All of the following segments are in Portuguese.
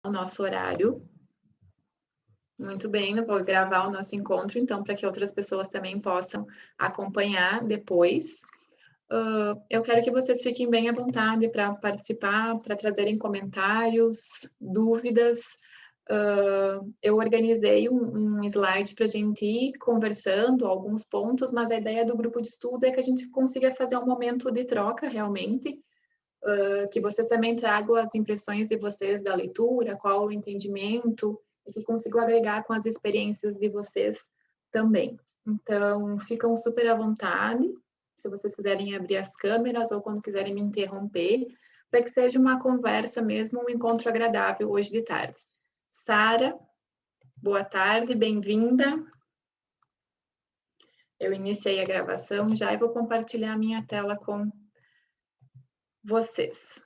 o nosso horário. Muito bem, eu vou gravar o nosso encontro, então, para que outras pessoas também possam acompanhar depois. Eu quero que vocês fiquem bem à vontade para participar, para trazerem comentários, dúvidas. Eu organizei um slide para a gente ir conversando alguns pontos, mas a ideia do grupo de estudo é que a gente consiga fazer um momento de troca realmente, que vocês também tragam as impressões de vocês da leitura, qual o entendimento, e que consigam agregar com as experiências de vocês também. Então, ficam super à vontade, se vocês quiserem abrir as câmeras ou quando quiserem me interromper, para que seja uma conversa mesmo, um encontro agradável hoje de tarde. Sara, boa tarde, bem-vinda. Eu iniciei a gravação já e vou compartilhar a minha tela com vocês.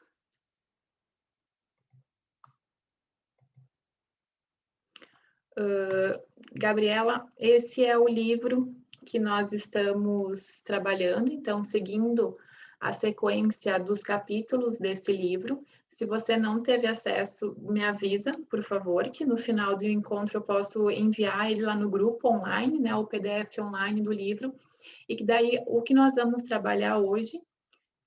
Gabriela, esse é o livro que nós estamos trabalhando, então, seguindo a sequência dos capítulos desse livro. Se você não teve acesso, me avisa, por favor, que no final do encontro eu posso enviar ele lá no grupo online, né, o PDF online do livro, e que daí o que nós vamos trabalhar hoje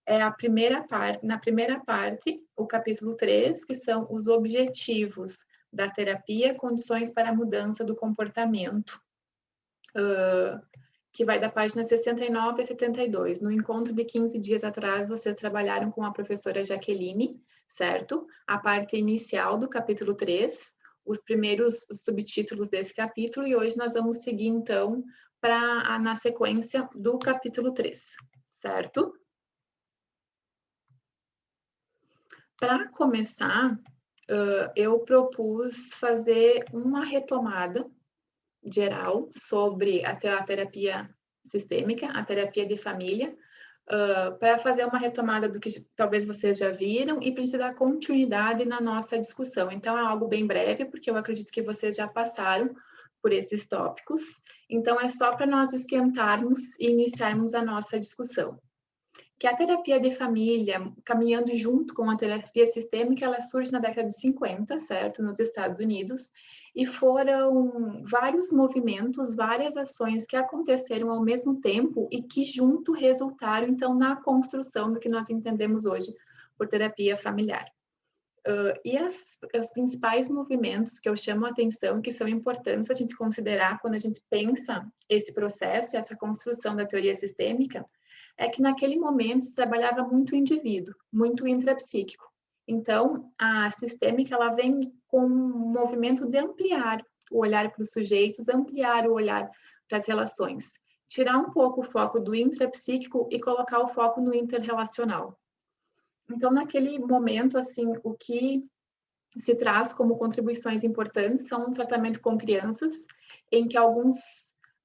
é na primeira parte, o capítulo 3, que são os objetivos da terapia, condições para a mudança do comportamento, que vai da página 69 a 72. No encontro de 15 dias atrás, vocês trabalharam com a professora Jaqueline, certo? A parte inicial do capítulo 3, os primeiros subtítulos desse capítulo, e hoje nós vamos seguir, então, na sequência do capítulo 3, certo? Para começar, eu propus fazer uma retomada geral sobre a terapia sistêmica, a terapia de família, para fazer uma retomada do que talvez vocês já viram e para dar continuidade na nossa discussão. Então, é algo bem breve, porque eu acredito que vocês já passaram por esses tópicos. Então, é só para nós esquentarmos e iniciarmos a nossa discussão. Que a terapia de família, caminhando junto com a terapia sistêmica, ela surge na década de 50, certo? Nos Estados Unidos, e foram vários movimentos, várias ações que aconteceram ao mesmo tempo e que junto resultaram, então, na construção do que nós entendemos hoje por terapia familiar. E os principais movimentos que eu chamo a atenção, que são importantes a gente considerar quando a gente pensa esse processo, essa construção da teoria sistêmica, é que naquele momento se trabalhava muito o indivíduo, muito o intrapsíquico. Então, a sistêmica ela vem com um movimento de ampliar o olhar para os sujeitos, ampliar o olhar para as relações, tirar um pouco o foco do intrapsíquico e colocar o foco no interrelacional. Então, naquele momento, assim, o que se traz como contribuições importantes são um tratamento com crianças, em que alguns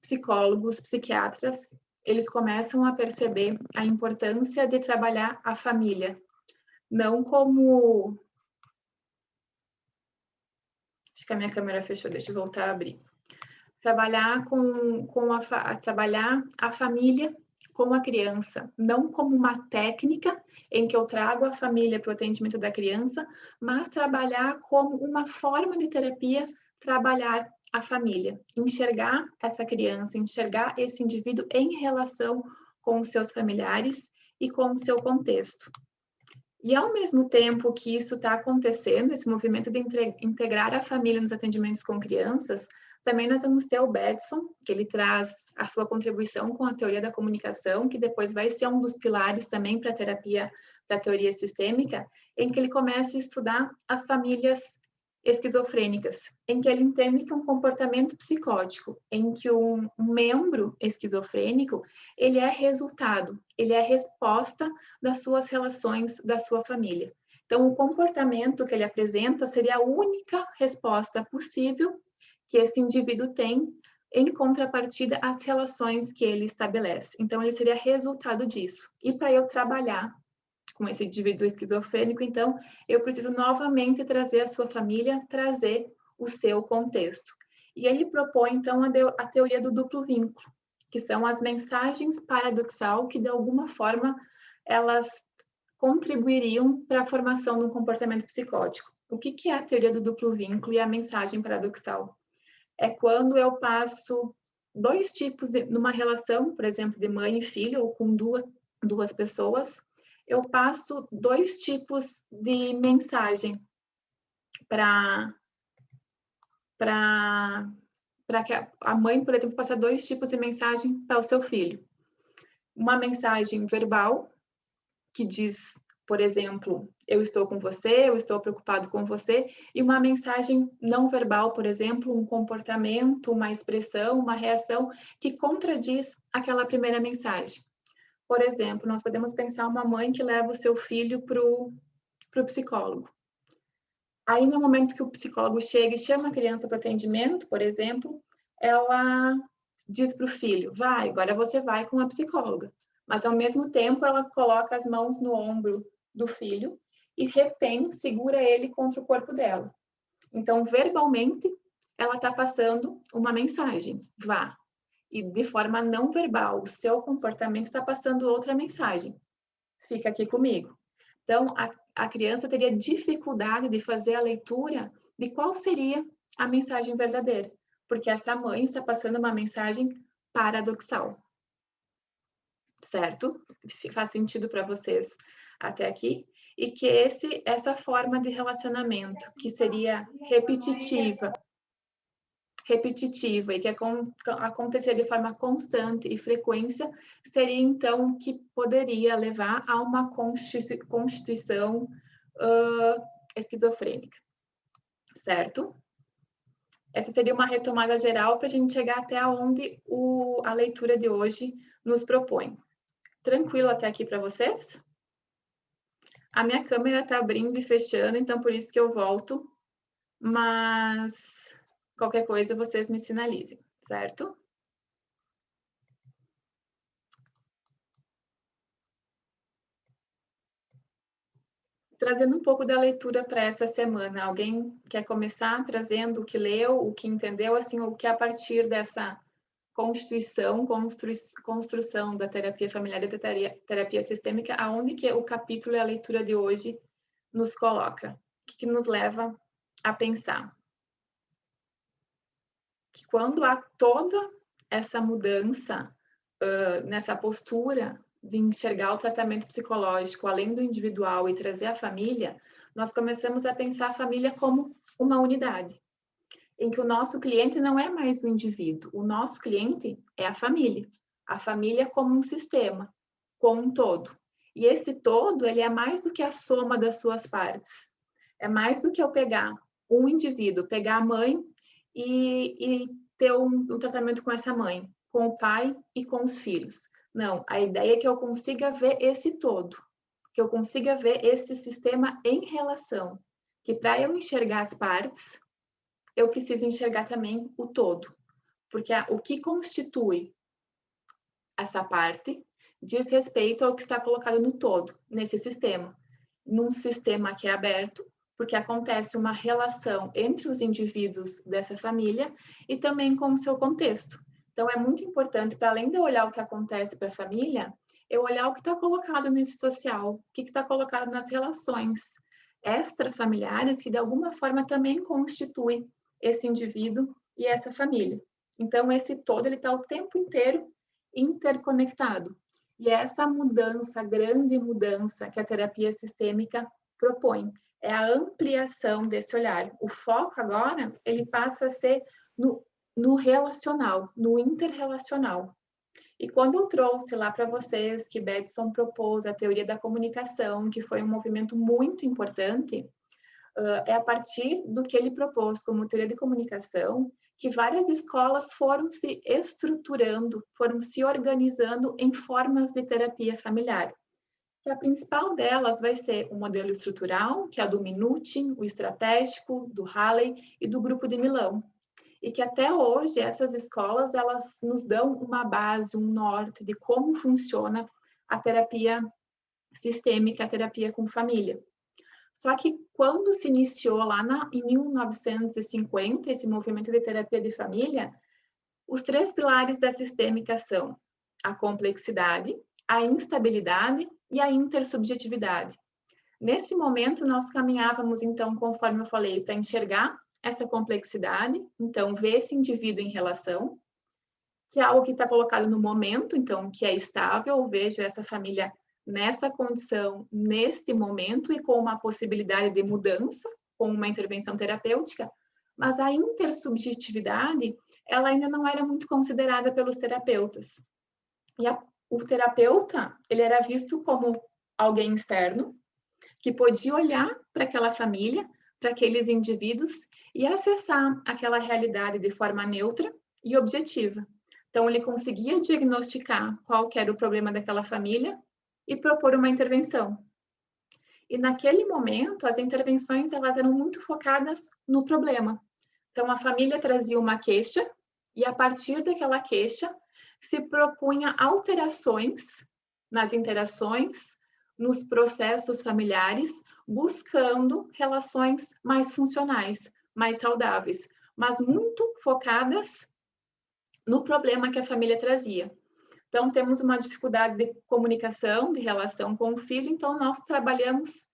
psicólogos, psiquiatras, eles começam a perceber a importância de trabalhar a família, não como... Acho que a minha câmera fechou, deixa eu voltar a abrir. Trabalhar trabalhar a família com a criança, não como uma técnica em que eu trago a família para o atendimento da criança, mas trabalhar como uma forma de terapia, trabalhar a família, enxergar essa criança, enxergar esse indivíduo em relação com os seus familiares e com o seu contexto. E ao mesmo tempo que isso está acontecendo, esse movimento de integrar a família nos atendimentos com crianças, também nós vamos ter o Batson, que ele traz a sua contribuição com a teoria da comunicação, que depois vai ser um dos pilares também para a terapia da teoria sistêmica, em que ele começa a estudar as famílias esquizofrênicas, em que ele entende que um comportamento psicótico, em que um membro esquizofrênico, ele é resultado, ele é resposta das suas relações, da sua família. Então, o comportamento que ele apresenta seria a única resposta possível que esse indivíduo tem em contrapartida às relações que ele estabelece. Então, ele seria resultado disso. E para eu trabalhar com esse indivíduo esquizofrênico, então, eu preciso novamente trazer a sua família, trazer o seu contexto. E ele propõe, então, a teoria do duplo vínculo, que são as mensagens paradoxal que, de alguma forma, elas contribuiriam para a formação de um comportamento psicótico. O que é a teoria do duplo vínculo e a mensagem paradoxal? É quando eu passo dois tipos, numa relação, por exemplo, de mãe e filho, ou com duas pessoas, eu passo dois tipos de mensagem para que a mãe, por exemplo, passe dois tipos de mensagem para o seu filho. Uma mensagem verbal, que diz, por exemplo, eu estou com você, eu estou preocupado com você, e uma mensagem não verbal, por exemplo, um comportamento, uma expressão, uma reação que contradiz aquela primeira mensagem. Por exemplo, nós podemos pensar uma mãe que leva o seu filho para o psicólogo. Aí, no momento que o psicólogo chega e chama a criança para atendimento, por exemplo, ela diz para o filho, vai, agora você vai com a psicóloga. Mas, ao mesmo tempo, ela coloca as mãos no ombro do filho e retém, segura ele contra o corpo dela. Então, verbalmente, ela está passando uma mensagem, vá. E, de forma não verbal, o seu comportamento está passando outra mensagem, fica aqui comigo. Então, a criança teria dificuldade de fazer a leitura de qual seria a mensagem verdadeira, porque essa mãe está passando uma mensagem paradoxal. Certo? Faz sentido para vocês até aqui? E que essa forma de relacionamento, que seria repetitiva e que acontecer de forma constante e frequência, seria então que poderia levar a uma constituição esquizofrênica, certo? Essa seria uma retomada geral para a gente chegar até onde a leitura de hoje nos propõe. Tranquilo até aqui para vocês? A minha câmera está abrindo e fechando, então por isso que eu volto, mas qualquer coisa vocês me sinalizem, certo? Trazendo um pouco da leitura para essa semana, alguém quer começar trazendo o que leu, o que entendeu, assim, o que a partir dessa construção da terapia familiar e da terapia sistêmica, aonde que o capítulo e a leitura de hoje nos coloca? O que nos leva a pensar? Que quando há toda essa mudança nessa postura de enxergar o tratamento psicológico além do individual e trazer a família, nós começamos a pensar a família como uma unidade, em que o nosso cliente não é mais o indivíduo, o nosso cliente é a família como um sistema, como um todo. E esse todo, ele é mais do que a soma das suas partes. É mais do que eu pegar um indivíduo, pegar a mãe e ter um tratamento com essa mãe, com o pai e com os filhos. Não, a ideia é que eu consiga ver esse todo, que eu consiga ver esse sistema em relação, que para eu enxergar as partes, eu preciso enxergar também o todo, porque o que constitui essa parte diz respeito ao que está colocado no todo, nesse sistema. Num sistema que é aberto, porque acontece uma relação entre os indivíduos dessa família e também com o seu contexto. Então, é muito importante, para além de eu olhar o que acontece para a família, eu olhar o que está colocado nesse social, o que está colocado nas relações extrafamiliares, que de alguma forma também constitui esse indivíduo e essa família. Então, esse todo, ele está o tempo inteiro interconectado. E é essa mudança, grande mudança que a terapia sistêmica propõe, é a ampliação desse olhar. O foco agora, ele passa a ser no relacional, no interrelacional. E quando eu trouxe lá para vocês que Bateson propôs a teoria da comunicação, que foi um movimento muito importante, é a partir do que ele propôs como teoria de comunicação que várias escolas foram se estruturando, foram se organizando em formas de terapia familiar. E a principal delas vai ser o modelo estrutural, que é a do Minuchin, o estratégico, do Halley e do Grupo de Milão. E que até hoje essas escolas elas nos dão uma base, um norte de como funciona a terapia sistêmica, a terapia com família. Só que quando se iniciou lá em 1950, esse movimento de terapia de família, os três pilares da sistêmica são a complexidade, a instabilidade e a intersubjetividade. Nesse momento, nós caminhávamos, então, conforme eu falei, para enxergar essa complexidade, então, ver esse indivíduo em relação, que é algo que está colocado no momento, então, que é estável, eu vejo essa família nessa condição, neste momento, e com uma possibilidade de mudança, com uma intervenção terapêutica, mas a intersubjetividade, ela ainda não era muito considerada pelos terapeutas. E o terapeuta, ele era visto como alguém externo, que podia olhar para aquela família, para aqueles indivíduos e acessar aquela realidade de forma neutra e objetiva. Então, ele conseguia diagnosticar qual que era o problema daquela família e propor uma intervenção. E naquele momento, as intervenções elas eram muito focadas no problema. Então, a família trazia uma queixa e, a partir daquela queixa, se propunha alterações nas interações, nos processos familiares, buscando relações mais funcionais, mais saudáveis, mas muito focadas no problema que a família trazia. Então, temos uma dificuldade de comunicação, de relação com o filho, então nós trabalhamos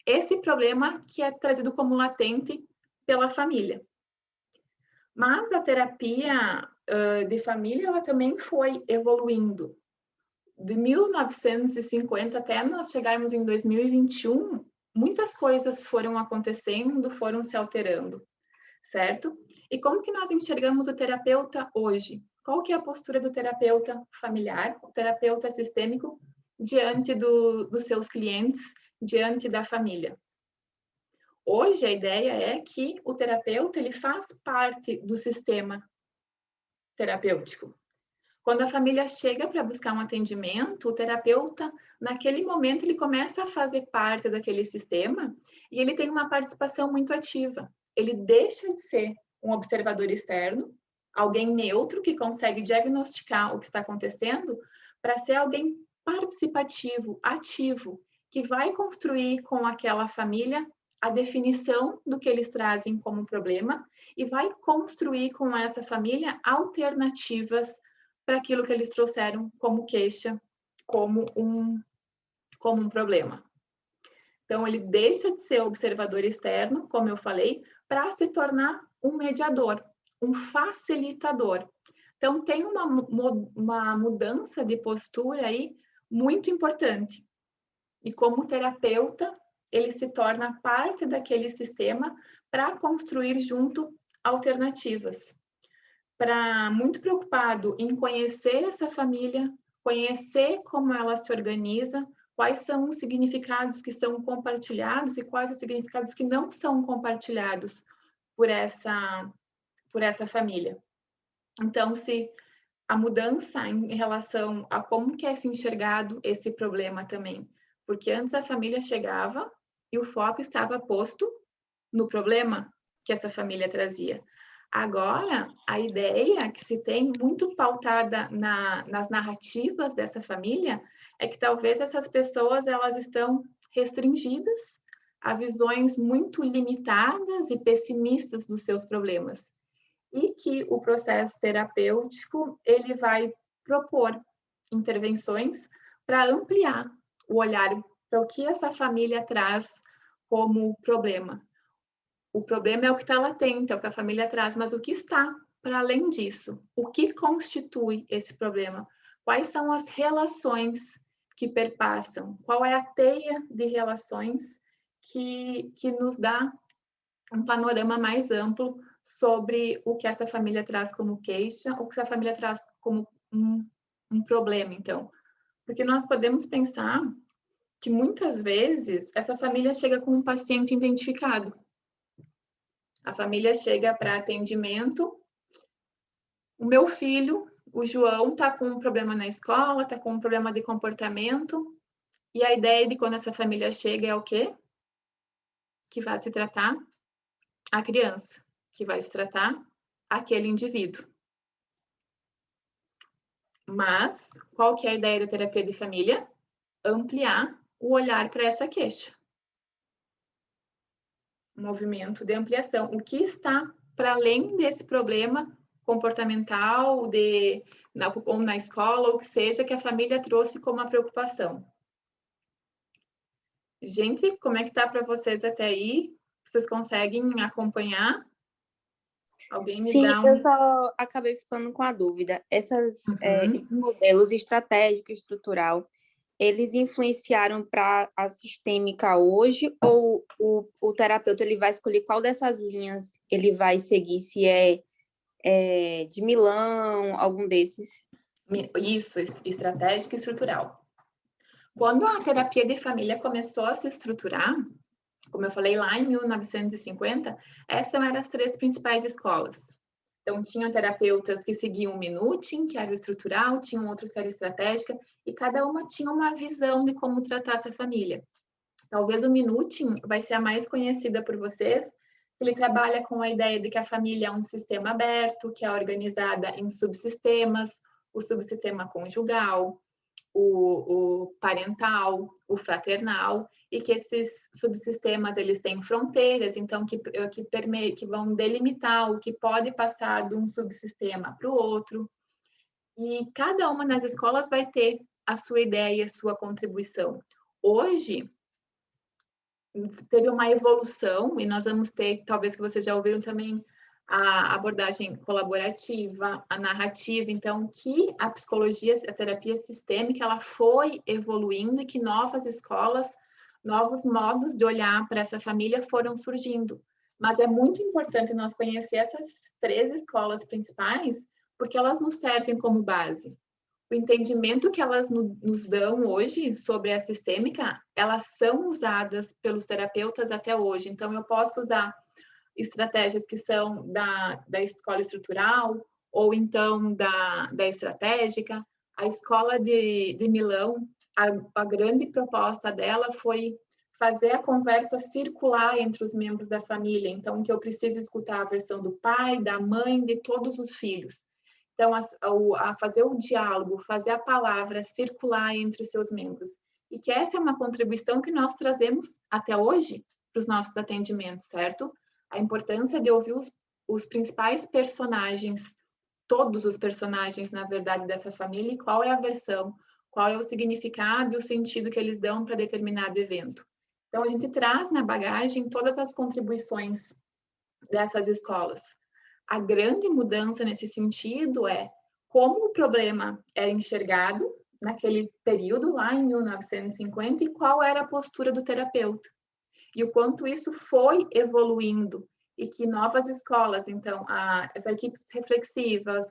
esse problema que é trazido como latente pela família. Mas a terapia de família, ela também foi evoluindo. De 1950 até nós chegarmos em 2021, muitas coisas foram acontecendo, foram se alterando, certo? E como que nós enxergamos o terapeuta hoje? Qual que é a postura do terapeuta familiar, o terapeuta sistêmico, diante dos seus clientes, diante da família? Hoje, a ideia é que o terapeuta ele faz parte do sistema terapêutico. Quando a família chega para buscar um atendimento, o terapeuta, naquele momento, ele começa a fazer parte daquele sistema e ele tem uma participação muito ativa. Ele deixa de ser um observador externo, alguém neutro que consegue diagnosticar o que está acontecendo, para ser alguém participativo, ativo, que vai construir com aquela família a definição do que eles trazem como problema e vai construir com essa família alternativas para aquilo que eles trouxeram como queixa, como um problema. Então, ele deixa de ser observador externo, como eu falei, para se tornar um mediador, um facilitador. Então, tem uma mudança de postura aí muito importante. E como terapeuta, ele se torna parte daquele sistema para construir junto alternativas. Muito preocupado em conhecer essa família, conhecer como ela se organiza, quais são os significados que são compartilhados e quais os significados que não são compartilhados por essa família. Então, se a mudança em relação a como que é se enxergado esse problema também, porque antes a família chegava e o foco estava posto no problema que essa família trazia. Agora, a ideia que se tem muito pautada nas narrativas dessa família é que talvez essas pessoas elas estão restringidas a visões muito limitadas e pessimistas dos seus problemas. E que o processo terapêutico ele vai propor intervenções para ampliar o olhar para o que essa família traz como problema. O problema é o que está latente, é o que a família traz, mas o que está para além disso? O que constitui esse problema? Quais são as relações que perpassam? Qual é a teia de relações que nos dá um panorama mais amplo sobre o que essa família traz como queixa, o que essa família traz como um problema, então? Porque nós podemos pensar que muitas vezes essa família chega com um paciente identificado. A família chega para atendimento. O meu filho, o João, está com um problema na escola, está com um problema de comportamento. E a ideia de quando essa família chega é o quê? Que vai se tratar a criança, que vai se tratar aquele indivíduo. Mas qual que é a ideia da terapia de família? Ampliar o olhar para essa queixa. Movimento de ampliação. O que está para além desse problema comportamental, ou na escola, ou que seja, que a família trouxe como uma preocupação. Gente, como é que tá para vocês até aí? Vocês conseguem acompanhar? Alguém me Sim, dá eu um... só acabei ficando com a dúvida. Uhum. Esses modelos estratégico e estrutural, eles influenciaram para a sistêmica hoje ou o terapeuta ele vai escolher qual dessas linhas ele vai seguir, se é de Milão, algum desses? Isso, estratégica e estrutural. Quando a terapia de família começou a se estruturar, como eu falei lá em 1950, essas eram as 3 principais escolas. Então, tinham terapeutas que seguiam o Minuchin, que era o estrutural, tinham outros que era estratégica, e cada uma tinha uma visão de como tratar essa família. Talvez o Minuchin vai ser a mais conhecida por vocês. Ele trabalha com a ideia de que a família é um sistema aberto, que é organizada em subsistemas, o subsistema conjugal, o parental, o fraternal, e que esses subsistemas eles têm fronteiras, então que vão delimitar o que pode passar de um subsistema para o outro. E cada uma das escolas vai ter a sua ideia e a sua contribuição. Hoje, teve uma evolução, e nós vamos ter, talvez que vocês já ouviram também, a abordagem colaborativa, a narrativa, então que a psicologia, a terapia sistêmica, ela foi evoluindo e que novas escolas, novos modos de olhar para essa família foram surgindo. Mas é muito importante nós conhecer essas 3 escolas principais, porque elas nos servem como base. O entendimento que elas nos dão hoje sobre a sistêmica, elas são usadas pelos terapeutas até hoje. Então, eu posso usar estratégias que são da escola estrutural, ou então da estratégica. A escola de Milão, a grande proposta dela foi fazer a conversa circular entre os membros da família. Então, que eu preciso escutar a versão do pai, da mãe, de todos os filhos. Então, a fazer o diálogo, fazer a palavra circular entre os seus membros. E que essa é uma contribuição que nós trazemos até hoje para os nossos atendimentos, certo? A importância de ouvir os principais personagens, todos os personagens, na verdade, dessa família, e qual é a versão, qual é o significado e o sentido que eles dão para determinado evento. Então, a gente traz na bagagem todas as contribuições dessas escolas. A grande mudança nesse sentido é como o problema era enxergado naquele período, lá em 1950, e qual era a postura do terapeuta. E o quanto isso foi evoluindo, e que novas escolas, então, as equipes reflexivas,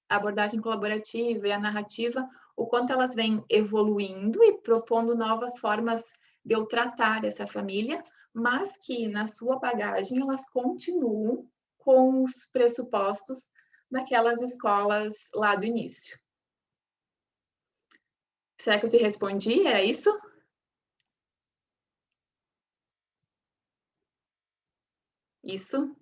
a abordagem colaborativa e a narrativa, o quanto elas vêm evoluindo e propondo novas formas de eu tratar essa família, mas que na sua bagagem elas continuam com os pressupostos daquelas escolas lá do início. Será que eu te respondi? Era isso? Isso?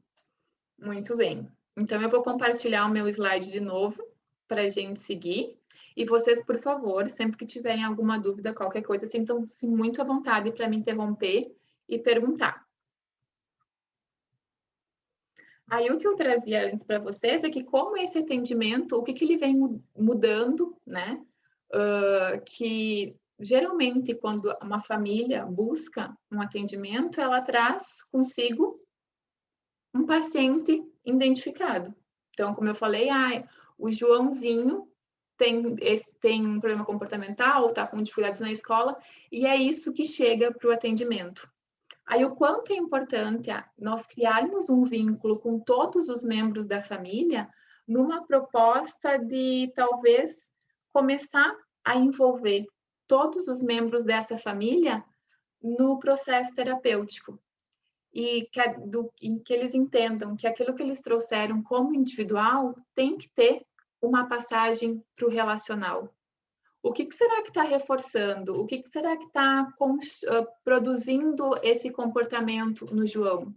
Muito bem. Então, eu vou compartilhar o meu slide de novo para a gente seguir. E vocês, por favor, sempre que tiverem alguma dúvida, qualquer coisa, sintam-se muito à vontade para me interromper e perguntar. Aí, o que eu trazia antes para vocês é que, como esse atendimento, o que ele vem mudando, né? Que geralmente, quando uma família busca um atendimento, ela traz consigo um paciente identificado. Então, como eu falei, o Joãozinho tem um problema comportamental, está com dificuldades na escola, e é isso que chega para o atendimento. Aí, o quanto é importante nós criarmos um vínculo com todos os membros da família, numa proposta de, talvez, começar a envolver todos os membros dessa família no processo terapêutico. E em que eles entendam que aquilo que eles trouxeram como individual tem que ter uma passagem para o relacional. O que será que está reforçando? O que será que está produzindo esse comportamento no João?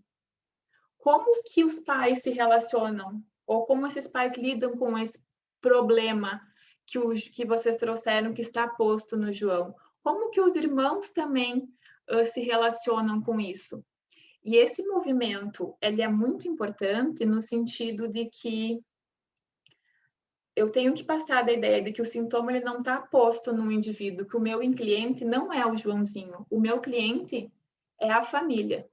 Como que os pais se relacionam? Ou como esses pais lidam com esse problema que vocês trouxeram, que está posto no João? Como que os irmãos também se relacionam com isso? E esse movimento, ele é muito importante no sentido de que eu tenho que passar da ideia de que o sintoma ele não está posto no indivíduo, que o meu cliente não é o Joãozinho, o meu cliente é a família.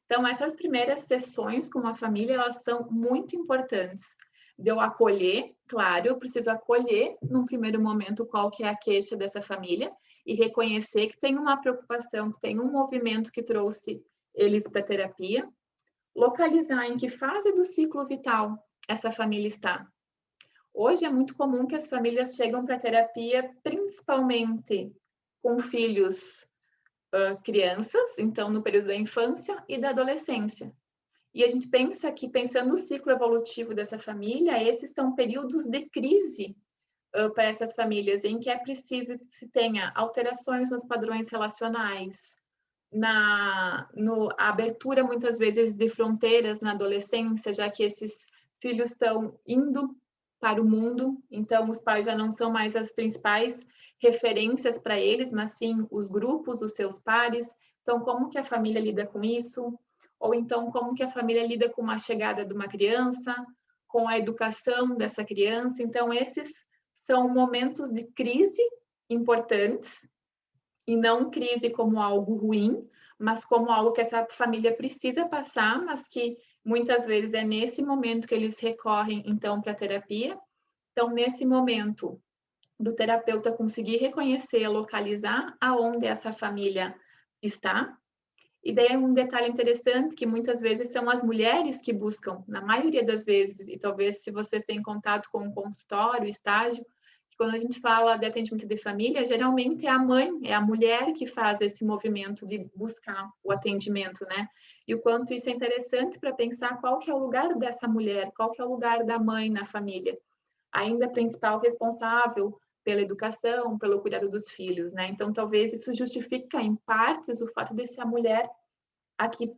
Então, essas primeiras sessões com a família, elas são muito importantes. De eu acolher, claro, eu preciso acolher, num primeiro momento, qual que é a queixa dessa família e reconhecer que tem uma preocupação, que tem um movimento que trouxe eles para a terapia, localizar em que fase do ciclo vital essa família está. Hoje é muito comum que as famílias chegam para a terapia principalmente com filhos crianças, então no período da infância e da adolescência. E a gente pensa que, pensando no ciclo evolutivo dessa família, esses são períodos de crise para essas famílias, em que é preciso que se tenha alterações nos padrões relacionais, a abertura, muitas vezes, de fronteiras na adolescência, já que esses filhos estão indo para o mundo, então os pais já não são mais as principais referências para eles, mas sim os grupos, os seus pares. Então, como que a família lida com isso? Ou então, como que a família lida com a chegada de uma criança, com a educação dessa criança? Então, esses são momentos de crise importantes, e não crise como algo ruim, mas como algo que essa família precisa passar, mas que muitas vezes é nesse momento que eles recorrem, então, para a terapia. Então, nesse momento, do terapeuta conseguir reconhecer, localizar aonde essa família está. E daí é um detalhe interessante que muitas vezes são as mulheres que buscam, na maioria das vezes, e talvez se vocês têm contato com o consultório, o estágio, quando a gente fala de atendimento de família, geralmente é a mãe, é a mulher que faz esse movimento de buscar o atendimento, né? E o quanto isso é interessante para pensar qual que é o lugar dessa mulher, qual que é o lugar da mãe na família. Ainda a principal responsável pela educação, pelo cuidado dos filhos, né? Então, talvez isso justifica, em partes, o fato de ser a mulher a que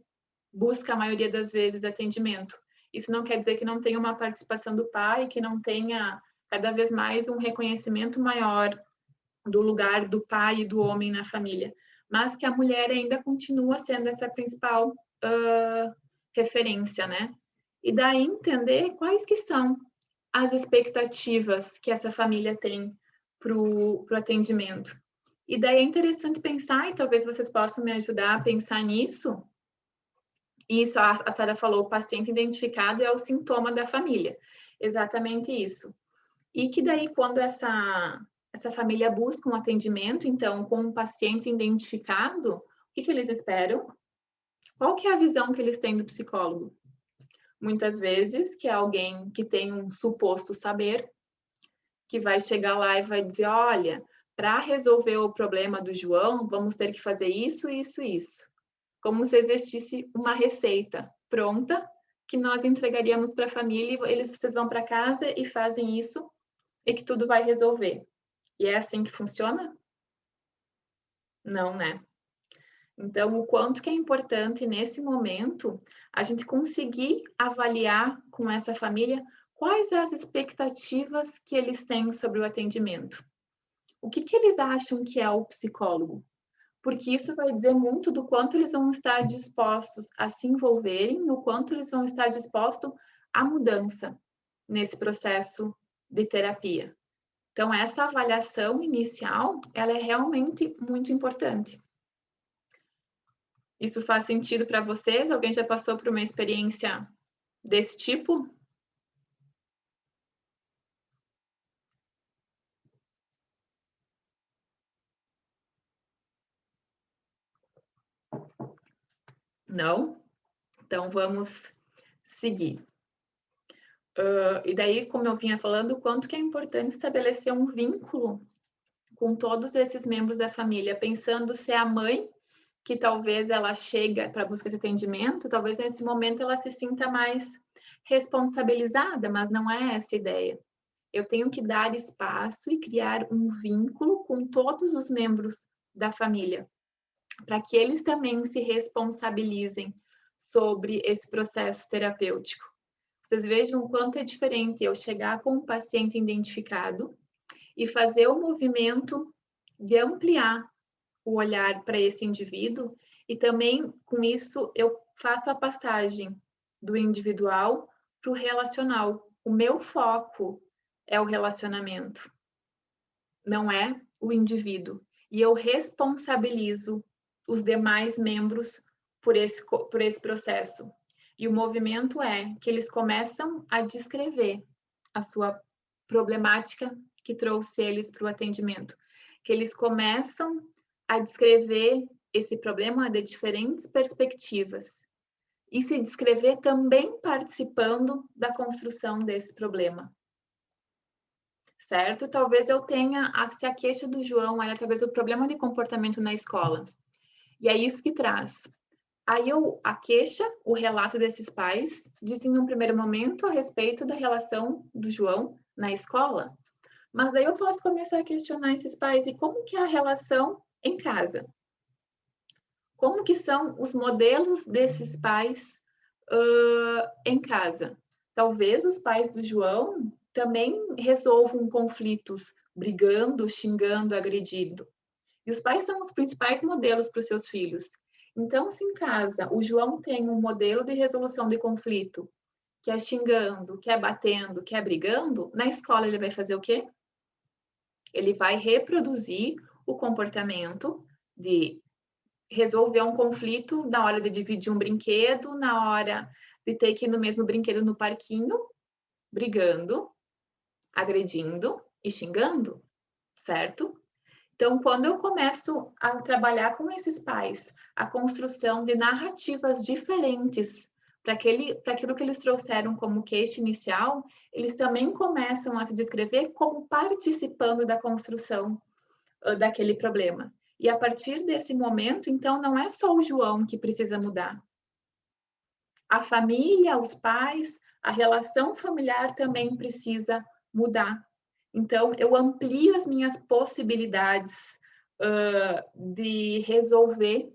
busca, a maioria das vezes, atendimento. Isso não quer dizer que não tenha uma participação do pai, que não tenha cada vez mais um reconhecimento maior do lugar do pai e do homem na família, mas que a mulher ainda continua sendo essa principal referência, né? E daí entender quais que são as expectativas que essa família tem para o atendimento. E daí é interessante pensar, e talvez vocês possam me ajudar a pensar nisso. Isso, a Sara falou, o paciente identificado é o sintoma da família. Exatamente isso. E que daí, quando essa família busca um atendimento, então, com um paciente identificado, o que eles esperam? Qual que é a visão que eles têm do psicólogo? Muitas vezes, que é alguém que tem um suposto saber, que vai chegar lá e vai dizer, olha, para resolver o problema do João, vamos ter que fazer isso, isso, isso. Como se existisse uma receita pronta que nós entregaríamos para a família e vocês vão para casa e fazem isso e que tudo vai resolver. E é assim que funciona? Não, né? Então, o quanto que é importante nesse momento a gente conseguir avaliar com essa família quais as expectativas que eles têm sobre o atendimento. O que eles acham que é o psicólogo? Porque isso vai dizer muito do quanto eles vão estar dispostos a se envolverem, no quanto eles vão estar dispostos à mudança nesse processo de terapia. Então, essa avaliação inicial, ela é realmente muito importante. Isso faz sentido para vocês? Alguém já passou por uma experiência desse tipo? Não? Então, vamos seguir. E daí, como eu vinha falando, o quanto que é importante estabelecer um vínculo com todos esses membros da família, pensando se a mãe, que talvez ela chega para buscar esse atendimento, talvez nesse momento ela se sinta mais responsabilizada, mas não é essa a ideia. Eu tenho que dar espaço e criar um vínculo com todos os membros da família, para que eles também se responsabilizem sobre esse processo terapêutico. Vocês vejam o quanto é diferente eu chegar com um paciente identificado e fazer o movimento de ampliar o olhar para esse indivíduo e também com isso eu faço a passagem do individual para o relacional. O meu foco é o relacionamento, não é o indivíduo. E eu responsabilizo os demais membros por esse processo. E o movimento é que eles começam a descrever a sua problemática que trouxe eles para o atendimento, que eles começam a descrever esse problema de diferentes perspectivas e se descrever também participando da construção desse problema. Certo? Talvez eu tenha, se a queixa do João era talvez o problema de comportamento na escola. E é isso que traz. Aí a queixa, o relato desses pais, dizem num primeiro momento a respeito da relação do João na escola. Mas aí eu posso começar a questionar esses pais e como que é a relação em casa? Como que são os modelos desses pais em casa? Talvez os pais do João também resolvam conflitos brigando, xingando, agredindo. E os pais são os principais modelos para os seus filhos. Então, se em casa o João tem um modelo de resolução de conflito, que é xingando, que é batendo, que é brigando, na escola ele vai fazer o quê? Ele vai reproduzir o comportamento de resolver um conflito na hora de dividir um brinquedo, na hora de ter que ir no mesmo brinquedo no parquinho, brigando, agredindo e xingando, certo? Então, quando eu começo a trabalhar com esses pais, a construção de narrativas diferentes para aquilo que eles trouxeram como queixa inicial, eles também começam a se descrever como participando da construção daquele problema. E a partir desse momento, então, não é só o João que precisa mudar. A família, os pais, a relação familiar também precisa mudar. Então, eu amplio as minhas possibilidades de resolver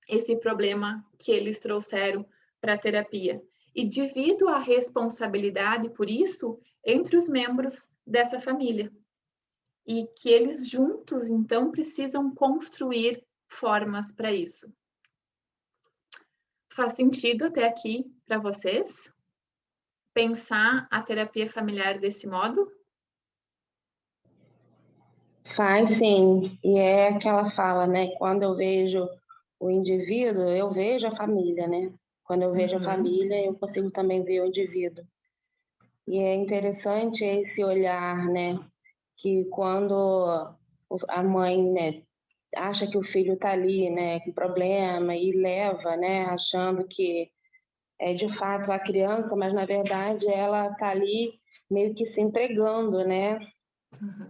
esse problema que eles trouxeram para a terapia. E divido a responsabilidade, por isso, entre os membros dessa família. E que eles juntos, então, precisam construir formas para isso. Faz sentido até aqui para vocês? Pensar a terapia familiar desse modo? Faz sim, e é aquela fala, né? Quando eu vejo o indivíduo, eu vejo a família, né? Quando eu vejo a família, eu consigo também ver o indivíduo. E é interessante esse olhar, né? Que quando a mãe, né, acha que o filho está ali, né, com problema e leva, né, achando que é de fato a criança, mas na verdade ela está ali meio que se entregando, né?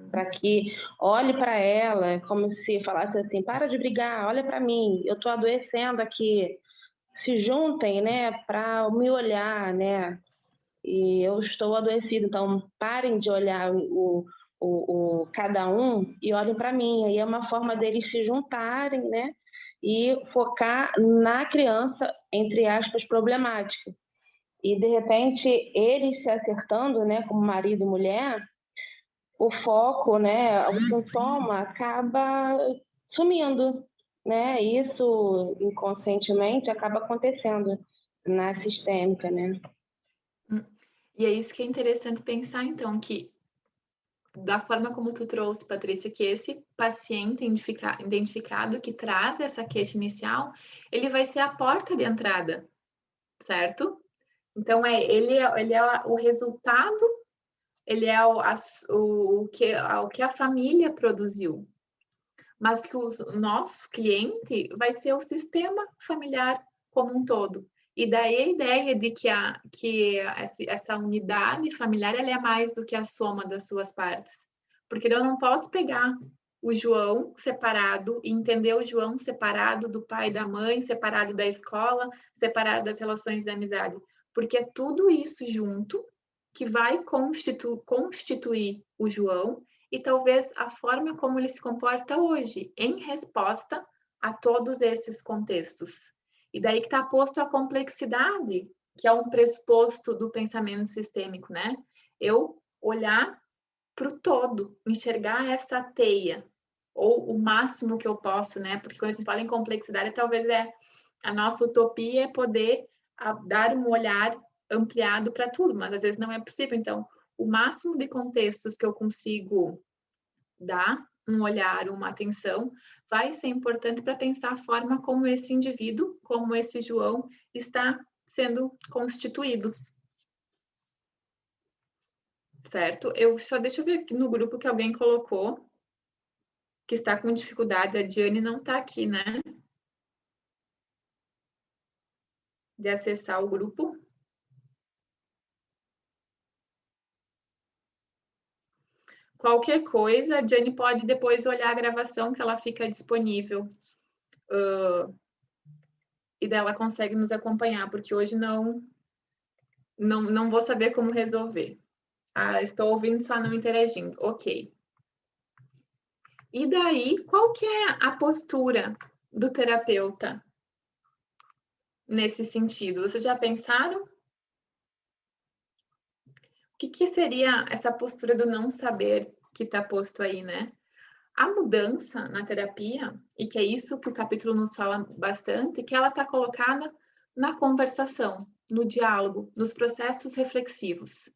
Para que olhe para ela, como se falasse assim: para de brigar, olha para mim, eu estou adoecendo aqui, se juntem, né, para me olhar, né, e eu estou adoecido, então parem de olhar o cada um e olhem para mim. Aí é uma forma deles se juntarem, né, e focar na criança, entre aspas, problemática. E de repente eles se acertando, né, como marido e mulher, o foco, né, o sintoma acaba sumindo, né? Isso inconscientemente acaba acontecendo na sistêmica, né? E é isso que é interessante pensar, então, que da forma como tu trouxe, Patrícia, que esse paciente identificado que traz essa queixa inicial, ele vai ser a porta de entrada, certo? Então, ele é o resultado, ele é o que a família produziu. Mas que o nosso cliente vai ser o sistema familiar como um todo. E daí a ideia de que essa unidade familiar ela é mais do que a soma das suas partes. Porque eu não posso pegar o João separado e entender o João separado do pai e da mãe, separado da escola, separado das relações de amizade. Porque é tudo isso junto que vai constituir o João e talvez a forma como ele se comporta hoje, em resposta a todos esses contextos. E daí que está posto a complexidade, que é um pressuposto do pensamento sistêmico, né? Eu olhar para o todo, enxergar essa teia, ou o máximo que eu posso, né? Porque quando a gente fala em complexidade, talvez a nossa utopia é poder dar um olhar ampliado para tudo, mas às vezes não é possível. Então, o máximo de contextos que eu consigo dar, um olhar, uma atenção, vai ser importante para pensar a forma como esse indivíduo, como esse João, está sendo constituído. Certo? Deixa eu ver aqui no grupo que alguém colocou, que está com dificuldade. A Diane não está aqui, né? De acessar o grupo. Qualquer coisa, a Diane pode depois olhar a gravação, que ela fica disponível. E daí ela consegue nos acompanhar, porque hoje não vou saber como resolver. Ah, estou ouvindo, só não interagindo. Ok. E daí, qual que é a postura do terapeuta nesse sentido? Vocês já pensaram? O que seria essa postura do não saber que está posto aí, né? A mudança na terapia, e que é isso que o capítulo nos fala bastante, que ela está colocada na conversação, no diálogo, nos processos reflexivos.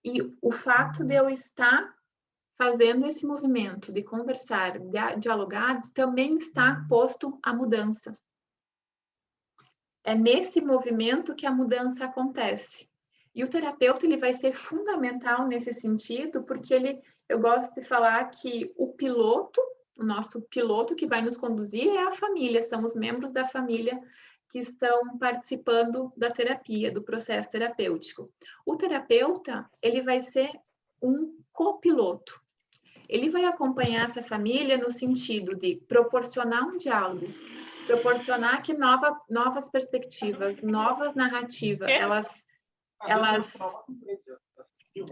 E o fato de eu estar fazendo esse movimento de conversar, de dialogar, também está posto a mudança. É nesse movimento que a mudança acontece. E o terapeuta ele vai ser fundamental nesse sentido, porque eu gosto de falar que o nosso piloto que vai nos conduzir é a família, são os membros da família que estão participando da terapia, do processo terapêutico. O terapeuta, ele vai ser um copiloto. Ele vai acompanhar essa família no sentido de proporcionar um diálogo, proporcionar que novas perspectivas, novas narrativas, elas...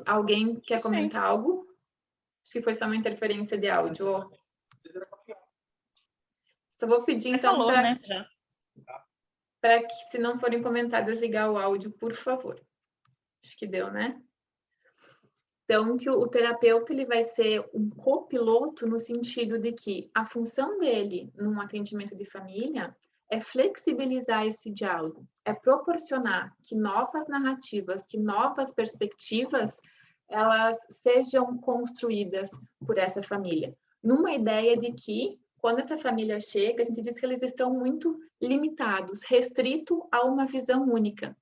Alguém quer comentar algo? Acho que foi só uma interferência de áudio. Só vou pedir, então, para que, se não forem comentadas, ligar o áudio, por favor. Acho que deu, né? Então, que o terapeuta ele vai ser um copiloto no sentido de que a função dele num atendimento de família é flexibilizar esse diálogo, é proporcionar que novas narrativas, que novas perspectivas, elas sejam construídas por essa família. Numa ideia de que, quando essa família chega, a gente diz que eles estão muito limitados, restritos a uma visão única.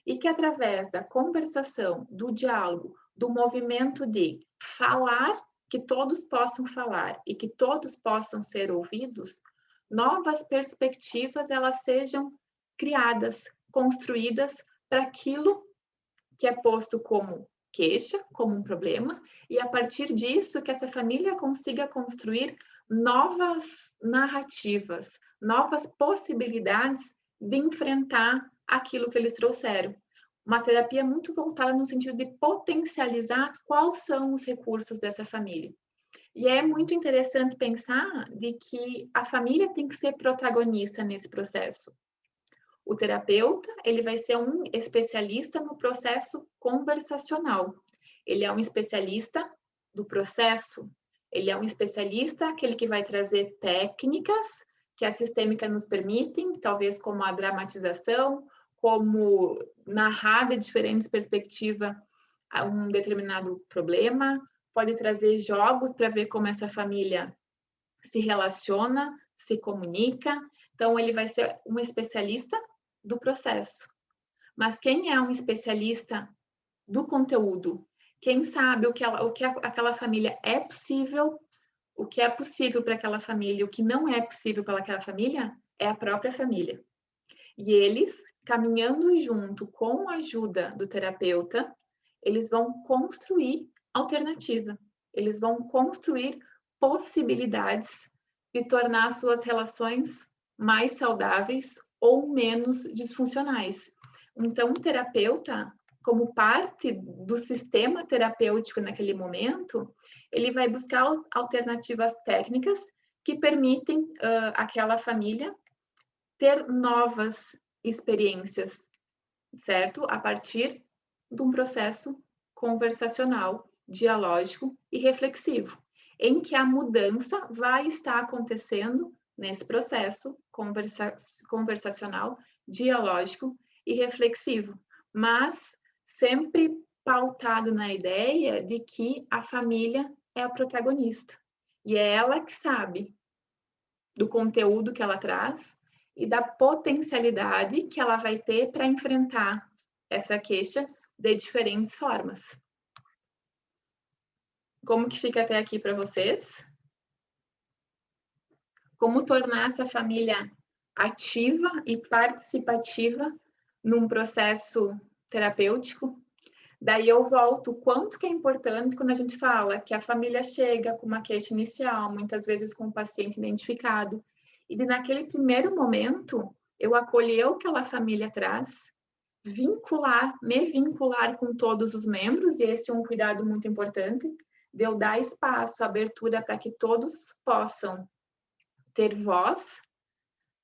E que através da conversação, do diálogo, do movimento de falar, que todos possam falar e que todos possam ser ouvidos, novas perspectivas elas sejam criadas, construídas para aquilo que é posto como queixa, como um problema, e a partir disso que essa família consiga construir novas narrativas, novas possibilidades de enfrentar aquilo que eles trouxeram. Uma terapia muito voltada no sentido de potencializar quais são os recursos dessa família. E é muito interessante pensar de que a família tem que ser protagonista nesse processo. O terapeuta, ele vai ser um especialista no processo conversacional. Ele é um especialista do processo. Ele é um especialista, aquele que vai trazer técnicas que a sistêmica nos permitem, talvez como a dramatização, como narrar de diferentes perspectivas um determinado problema, pode trazer jogos para ver como essa família se relaciona, se comunica. Então, ele vai ser um especialista do processo. Mas quem é um especialista do conteúdo? Quem sabe o que aquela família é possível, o que é possível para aquela família, o que não é possível para aquela família, é a própria família. E eles, caminhando junto com a ajuda do terapeuta, eles vão construir alternativa. Eles vão construir possibilidades de tornar suas relações mais saudáveis ou menos disfuncionais. Então, o terapeuta, como parte do sistema terapêutico naquele momento, ele vai buscar alternativas técnicas que permitem aquela família ter novas experiências, certo? A partir de um processo conversacional, dialógico e reflexivo, em que a mudança vai estar acontecendo nesse processo conversacional, dialógico e reflexivo, mas sempre pautado na ideia de que a família é a protagonista. E é ela que sabe do conteúdo que ela traz e da potencialidade que ela vai ter para enfrentar essa queixa de diferentes formas. Como que fica até aqui para vocês? Como tornar essa família ativa e participativa num processo terapêutico? Daí eu volto, o quanto que é importante quando a gente fala que a família chega com uma queixa inicial, muitas vezes com o paciente identificado, e de naquele primeiro momento eu acolher o que aquela família traz, me vincular com todos os membros, e esse é um cuidado muito importante, de eu dar espaço, abertura para que todos possam ter voz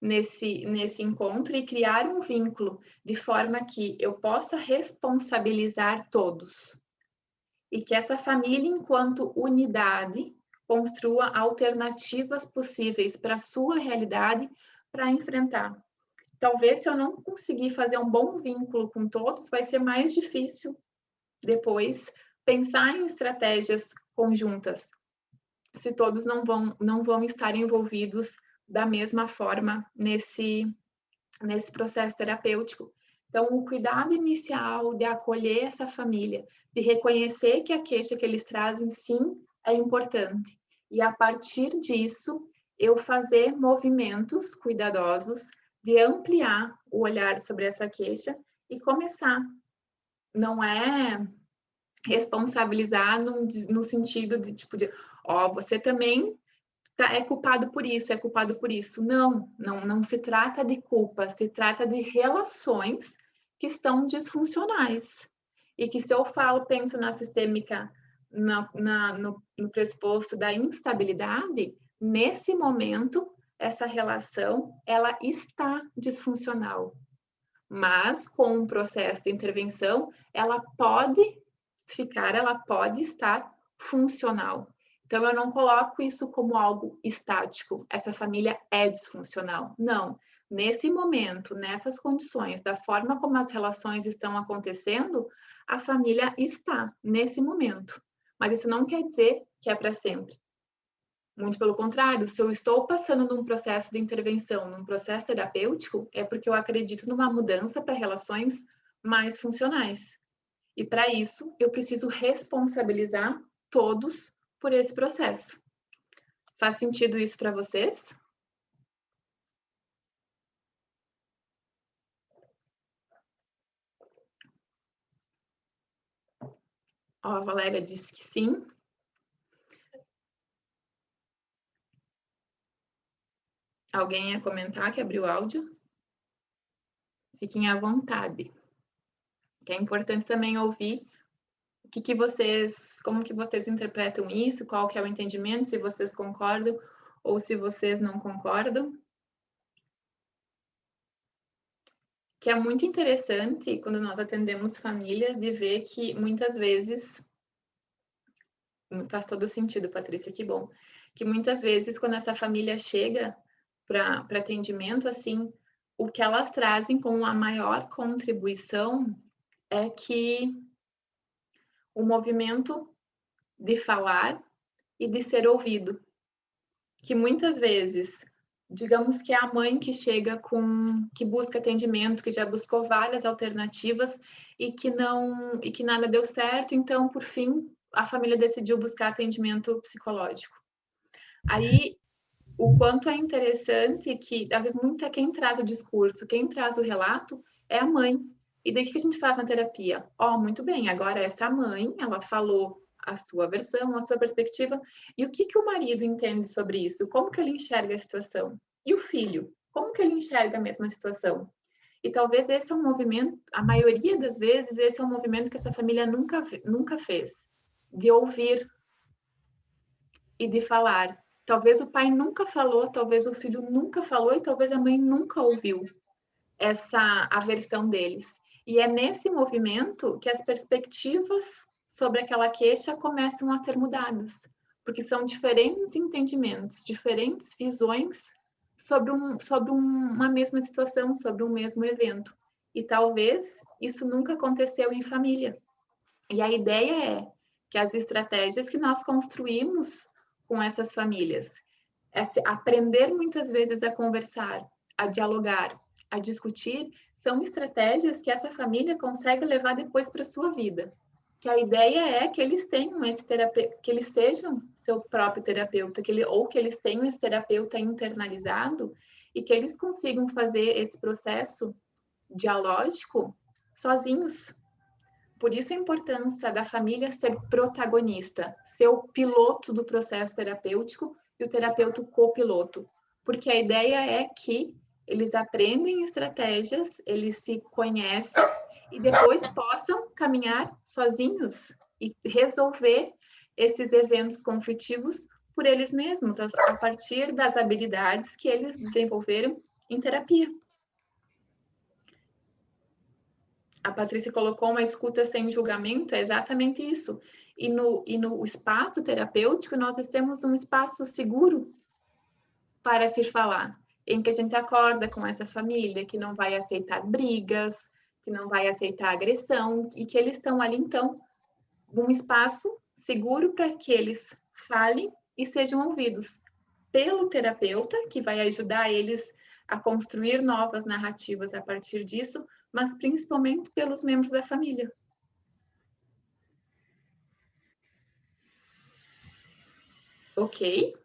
nesse encontro e criar um vínculo de forma que eu possa responsabilizar todos e que essa família, enquanto unidade, construa alternativas possíveis para a sua realidade para enfrentar. Talvez, se eu não conseguir fazer um bom vínculo com todos, vai ser mais difícil depois pensar em estratégias conjuntas, se todos não vão estar envolvidos da mesma forma nesse processo terapêutico. Então, o cuidado inicial de acolher essa família, de reconhecer que a queixa que eles trazem, sim, é importante. E, a partir disso, eu fazer movimentos cuidadosos de ampliar o olhar sobre essa queixa e começar. Não é responsabilizar no sentido de, tipo, você também é culpado por isso, é culpado por isso. Não se trata de culpa, se trata de relações que estão disfuncionais. E que se eu penso na sistêmica, no pressuposto da instabilidade, nesse momento, essa relação, ela está disfuncional. Mas, com um processo de intervenção, ela pode estar funcional. Então, eu não coloco isso como algo estático. Essa família é disfuncional. Não. Nesse momento, nessas condições, da forma como as relações estão acontecendo, a família está nesse momento. Mas isso não quer dizer que é para sempre. Muito pelo contrário, se eu estou passando num processo de intervenção, num processo terapêutico, é porque eu acredito numa mudança para relações mais funcionais. E para isso, eu preciso responsabilizar todos por esse processo. Faz sentido isso para vocês? Ó, a Valéria disse que sim. Alguém ia comentar que abriu o áudio? Fiquem à vontade. Que é importante também ouvir como que vocês interpretam isso, qual que é o entendimento, se vocês concordam ou se vocês não concordam. Que é muito interessante quando nós atendemos famílias de ver que muitas vezes, faz todo sentido, Patrícia, que bom, que muitas vezes quando essa família chega para atendimento, assim, o que elas trazem como a maior contribuição é que o movimento de falar e de ser ouvido, que muitas vezes, digamos que é a mãe que chega que busca atendimento, que já buscou várias alternativas e que nada deu certo, então, por fim, a família decidiu buscar atendimento psicológico. Aí, o quanto é interessante que, às vezes, quem traz o discurso, quem traz o relato é a mãe. E daí, o que a gente faz na terapia? Muito bem, agora essa mãe, ela falou a sua versão, a sua perspectiva, e o que o marido entende sobre isso? Como que ele enxerga a situação? E o filho? Como que ele enxerga a mesma situação? E talvez esse é um movimento, a maioria das vezes, esse é um movimento que essa família nunca fez, de ouvir e de falar. Talvez o pai nunca falou, talvez o filho nunca falou e talvez a mãe nunca ouviu a versão deles. E é nesse movimento que as perspectivas sobre aquela queixa começam a ser mudadas, porque são diferentes entendimentos, diferentes visões sobre uma mesma situação, sobre um mesmo evento. E talvez isso nunca aconteceu em família. E a ideia é que as estratégias que nós construímos com essas famílias, é aprender muitas vezes a conversar, a dialogar, a discutir, são estratégias que essa família consegue levar depois para a sua vida. Que a ideia é que eles tenham esse terapeuta, que eles sejam seu próprio terapeuta, ou que eles tenham esse terapeuta internalizado e que eles consigam fazer esse processo dialógico sozinhos. Por isso a importância da família ser protagonista, ser o piloto do processo terapêutico e o terapeuta o copiloto. Porque a ideia é que eles aprendem estratégias, eles se conhecem e depois possam caminhar sozinhos e resolver esses eventos conflitivos por eles mesmos, a partir das habilidades que eles desenvolveram em terapia. A Patrícia colocou uma escuta sem julgamento, é exatamente isso. E no espaço terapêutico, nós temos um espaço seguro para se falar, em que a gente acorda com essa família, que não vai aceitar brigas, que não vai aceitar agressão, e que eles estão ali, então, um espaço seguro para que eles falem e sejam ouvidos pelo terapeuta, que vai ajudar eles a construir novas narrativas a partir disso, mas principalmente pelos membros da família. Ok?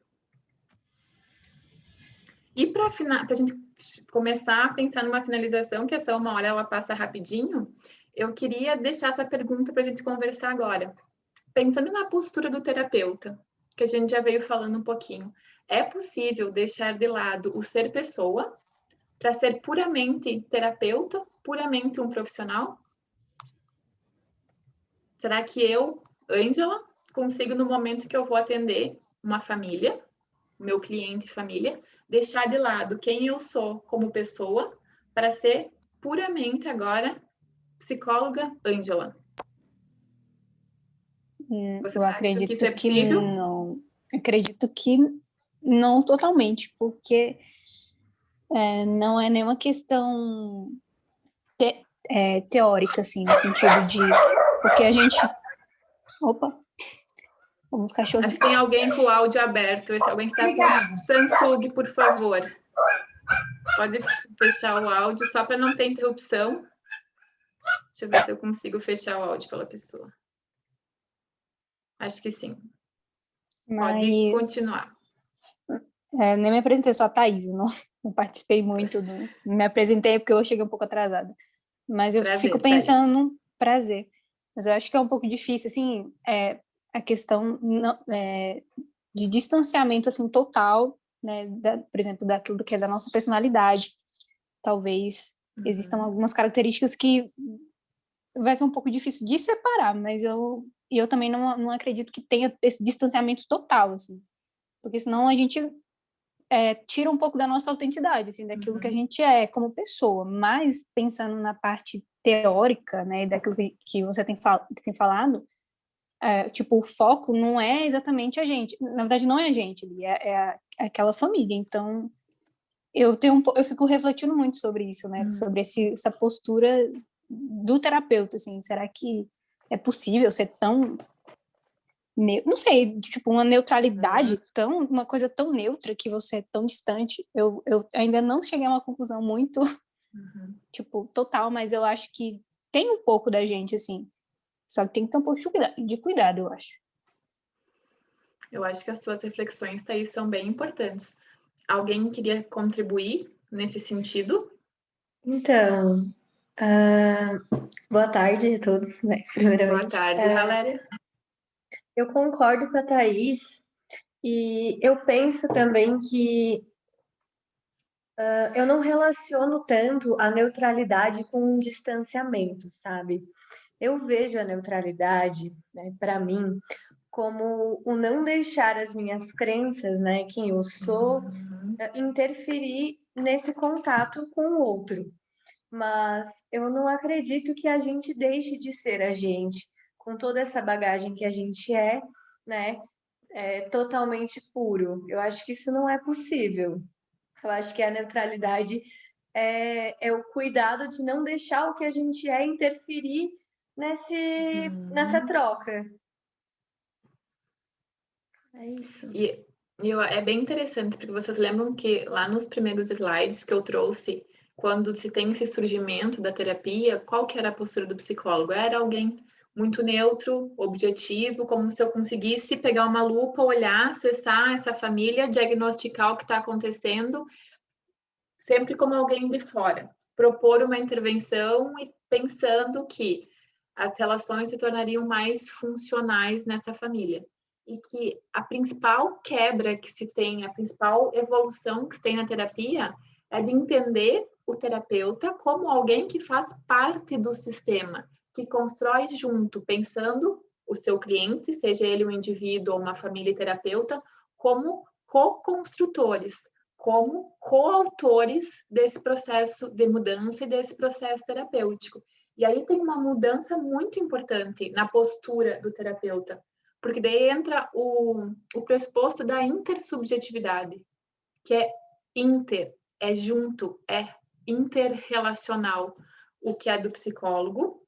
E para a gente começar a pensar numa finalização, que essa 1 hora ela passa rapidinho, eu queria deixar essa pergunta para a gente conversar agora. Pensando na postura do terapeuta, que a gente já veio falando um pouquinho, é possível deixar de lado o ser pessoa para ser puramente terapeuta, puramente um profissional? Será que eu, Ângela, consigo, no momento que eu vou atender uma família, meu cliente e família, deixar de lado quem eu sou como pessoa para ser puramente psicóloga Ângela? Você Eu acha que isso acredito é que possível? não. Acredito que não totalmente, porque não é nenhuma questão teórica, assim, no sentido de... Porque a gente... Opa! Vamos, cachorro. Acho que tem alguém com o áudio aberto. Alguém que está com Samsung, por favor. Pode fechar o áudio, só para não ter interrupção. Deixa eu ver se eu consigo fechar o áudio pela pessoa. Acho que sim. Pode continuar. Nem me apresentei, sou a Thaís, não participei muito, não me apresentei porque eu cheguei um pouco atrasada. Mas eu fico pensando Thaís. num prazer. Mas eu acho que é um pouco difícil, assim, a questão de distanciamento, assim, total, né, por exemplo, daquilo que é da nossa personalidade. Talvez existam algumas características que vai ser um pouco difícil de separar, mas eu também não acredito que tenha esse distanciamento total, assim. Porque senão a gente tira um pouco da nossa autenticidade, assim, daquilo que a gente é como pessoa, mas pensando na parte teórica, né, daquilo que você tem falado, tipo, o foco não é exatamente a gente, na verdade não é a gente, é aquela família, então eu fico refletindo muito sobre isso, né, sobre essa postura do terapeuta, assim, será que é possível ser tão não sei, tipo, uma neutralidade uma coisa tão neutra que você é tão distante. Eu ainda não cheguei a uma conclusão muito, tipo, total, mas eu acho que tem um pouco da gente, assim. Só que tem que ter um pouco de cuidado, eu acho. Eu acho que as tuas reflexões, Thaís, são bem importantes. Alguém queria contribuir nesse sentido? Então, boa tarde a todos, né? Primeiramente. Boa tarde, Valéria. Eu concordo com a Thaís e eu penso também que eu não relaciono tanto a neutralidade com um distanciamento, sabe? Eu vejo a neutralidade, né, para mim, como o não deixar as minhas crenças, né, quem eu sou, interferir nesse contato com o outro. Mas eu não acredito que a gente deixe de ser a gente, com toda essa bagagem que a gente né, totalmente puro. Eu acho que isso não é possível. Eu acho que a neutralidade é o cuidado de não deixar o que a gente interferir nessa troca. É isso. É bem interessante, porque vocês lembram que lá nos primeiros slides que eu trouxe, quando se tem esse surgimento da terapia, qual que era a postura do psicólogo? Era alguém muito neutro, objetivo, como se eu conseguisse pegar uma lupa, olhar, acessar essa família, diagnosticar o que está acontecendo, sempre como alguém de fora. Propor uma intervenção e pensando que as relações se tornariam mais funcionais nessa família. E que a principal quebra que se tem, a principal evolução que se tem na terapia é de entender o terapeuta como alguém que faz parte do sistema, que constrói junto, pensando o seu cliente, seja ele um indivíduo ou uma família terapeuta, como co-construtores, como coautores desse processo de mudança e desse processo terapêutico. E aí tem uma mudança muito importante na postura do terapeuta, porque daí entra o pressuposto da intersubjetividade, que é inter, é junto, é interrelacional, o que é do psicólogo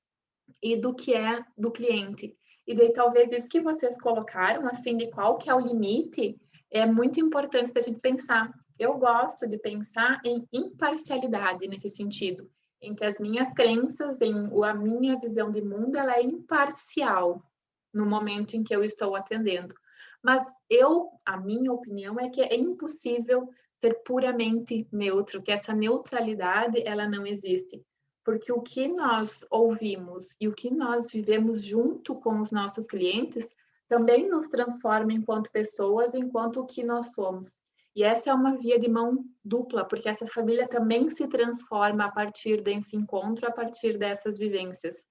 e do que é do cliente. E daí talvez isso que vocês colocaram, assim, de qual que é o limite, é muito importante da gente pensar. Eu gosto de pensar em imparcialidade nesse sentido, em que as minhas crenças, a minha visão de mundo, ela é imparcial no momento em que eu estou atendendo. Mas a minha opinião é que é impossível ser puramente neutro, que essa neutralidade, ela não existe. Porque o que nós ouvimos e o que nós vivemos junto com os nossos clientes também nos transforma enquanto pessoas, enquanto o que nós somos. E essa é uma via de mão dupla, porque essa família também se transforma a partir desse encontro, a partir dessas vivências.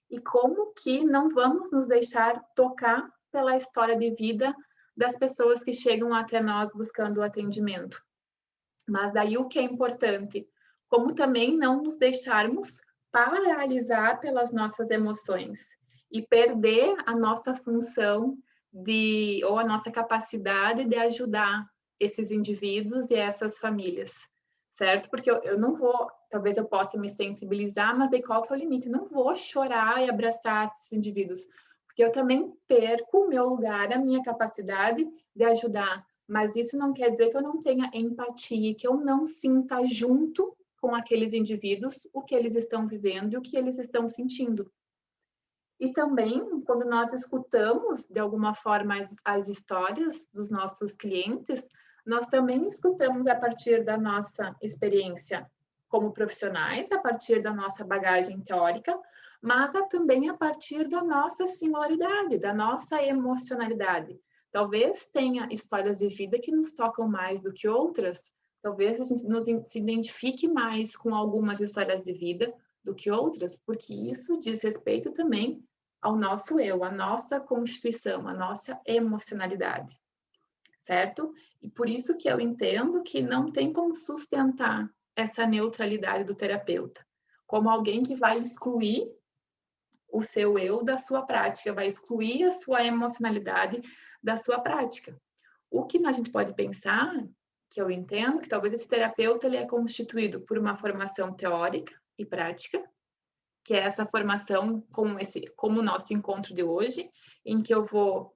E como que não vamos nos deixar tocar pela história de vida das pessoas que chegam até nós buscando o atendimento. Mas daí o que é importante, como também não nos deixarmos paralisar pelas nossas emoções e perder a nossa função ou a nossa capacidade de ajudar esses indivíduos e essas famílias, certo? Porque eu não vou, talvez eu possa me sensibilizar, mas de qual que é o limite? Não vou chorar e abraçar esses indivíduos, porque eu também perco o meu lugar, a minha capacidade de ajudar. Mas isso não quer dizer que eu não tenha empatia, que eu não sinta junto com aqueles indivíduos o que eles estão vivendo e o que eles estão sentindo. E também, quando nós escutamos, de alguma forma, as histórias dos nossos clientes, nós também escutamos a partir da nossa experiência como profissionais, a partir da nossa bagagem teórica, mas também a partir da nossa singularidade, da nossa emocionalidade. Talvez tenha histórias de vida que nos tocam mais do que outras, talvez a gente se identifique mais com algumas histórias de vida do que outras, porque isso diz respeito também ao nosso eu, à nossa constituição, à nossa emocionalidade, certo? E por isso que eu entendo que não tem como sustentar essa neutralidade do terapeuta, como alguém que vai excluir o seu eu da sua prática, vai excluir a sua emocionalidade da sua prática. O que a gente pode pensar, que eu entendo, que talvez esse terapeuta ele é constituído por uma formação teórica e prática, que é essa formação como o nosso encontro de hoje, em que eu vou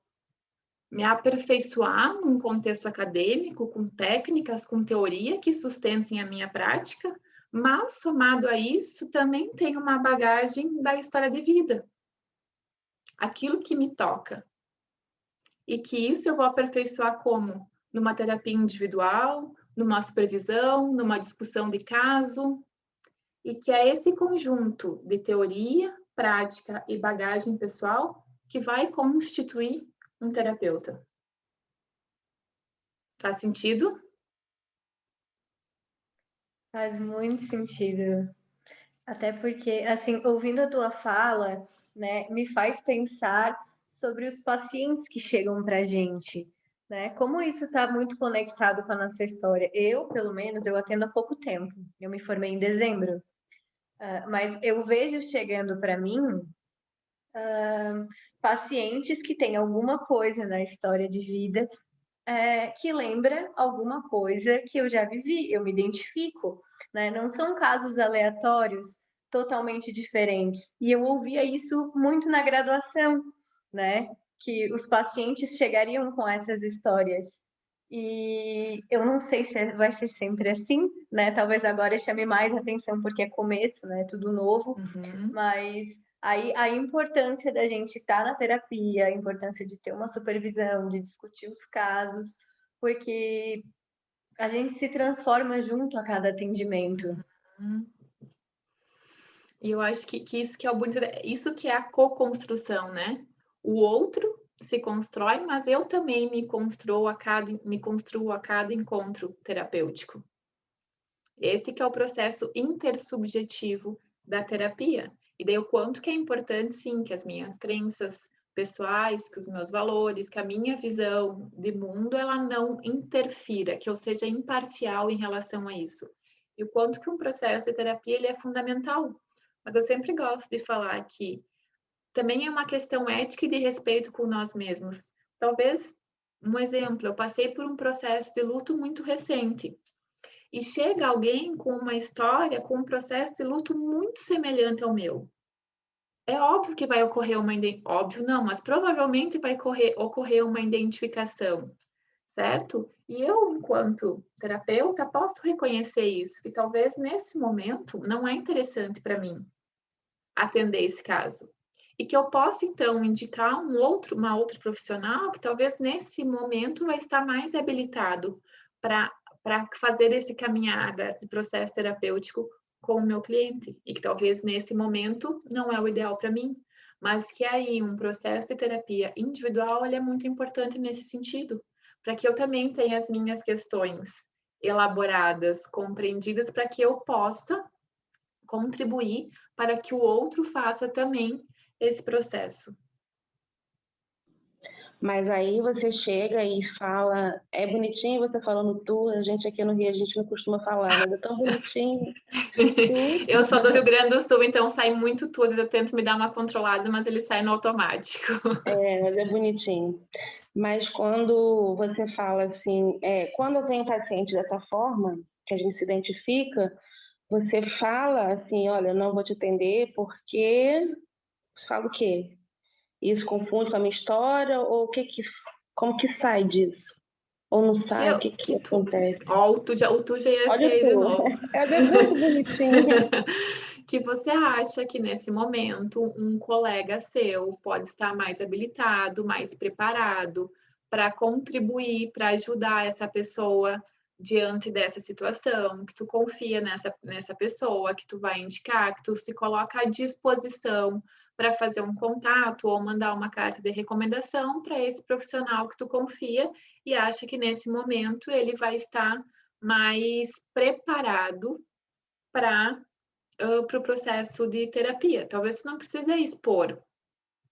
me aperfeiçoar num contexto acadêmico, com técnicas, com teoria que sustentem a minha prática, mas, somado a isso, também tem uma bagagem da história de vida. Aquilo que me toca. E que isso eu vou aperfeiçoar como? Numa terapia individual, numa supervisão, numa discussão de caso. E que é esse conjunto de teoria, prática e bagagem pessoal que vai constituir um terapeuta. Faz sentido? Faz muito sentido. Até porque, assim, ouvindo a tua fala, né, me faz pensar sobre os pacientes que chegam para a gente, né? Como isso está muito conectado com a nossa história. Eu, pelo menos, eu atendo há pouco tempo. Eu me formei em dezembro. Mas eu vejo chegando para mim pacientes que têm alguma coisa na história de vida que lembra alguma coisa que eu já vivi, eu me identifico, né? Não são casos aleatórios, totalmente diferentes. E eu ouvia isso muito na graduação, né? Que os pacientes chegariam com essas histórias. E eu não sei se vai ser sempre assim, né? Talvez agora chame mais atenção porque é começo, né? Tudo novo, mas aí a importância da gente estar na terapia, a importância de ter uma supervisão, de discutir os casos, porque a gente se transforma junto a cada atendimento. E eu acho que isso que é o bonito, isso que é a co-construção, né? O outro se constrói, mas eu também me construo a cada encontro terapêutico. Esse que é o processo intersubjetivo da terapia. E daí o quanto que é importante, sim, que as minhas crenças pessoais, que os meus valores, que a minha visão de mundo, ela não interfira, que eu seja imparcial em relação a isso. E o quanto que um processo de terapia, ele é fundamental. Mas eu sempre gosto de falar que também é uma questão ética e de respeito com nós mesmos. Talvez, um exemplo, eu passei por um processo de luto muito recente. E chega alguém com uma história, com um processo de luto muito semelhante ao meu. É óbvio que vai ocorrer óbvio não, mas provavelmente vai ocorrer uma identificação, certo? E eu, enquanto terapeuta, posso reconhecer isso, que talvez nesse momento não é interessante para mim atender esse caso. E que eu posso, então, indicar uma outra profissional que talvez nesse momento vai estar mais habilitado para fazer esse caminhada, esse processo terapêutico com o meu cliente. E que talvez nesse momento não é o ideal para mim. Mas que aí um processo de terapia individual ele é muito importante nesse sentido. Para que eu também tenha as minhas questões elaboradas, compreendidas, para que eu possa contribuir para que o outro faça também esse processo. Mas aí você chega e fala, é bonitinho você falando tu, a gente aqui no Rio, a gente não costuma falar, mas é tão bonitinho. Eu sou do Rio Grande do Sul, então sai muito tu, às vezes eu tento me dar uma controlada, mas ele sai no automático. Mas é bonitinho. Mas quando você fala assim, quando eu tenho paciente dessa forma, que a gente se identifica, você fala assim, olha, eu não vou te atender porque... Fala o quê? Isso confunde com a minha história? Ou como que sai disso? Ou não sai? O que acontece? Ó, o tu já ia Olha ser aí de novo. É muito bonitinho. Que você acha que nesse momento um colega seu pode estar mais habilitado, mais preparado para contribuir, para ajudar essa pessoa diante dessa situação, que tu confia nessa pessoa, que tu vai indicar, que tu se coloca à disposição para fazer um contato ou mandar uma carta de recomendação para esse profissional que tu confia e acha que nesse momento ele vai estar mais preparado para o processo de terapia. Talvez tu não precise expor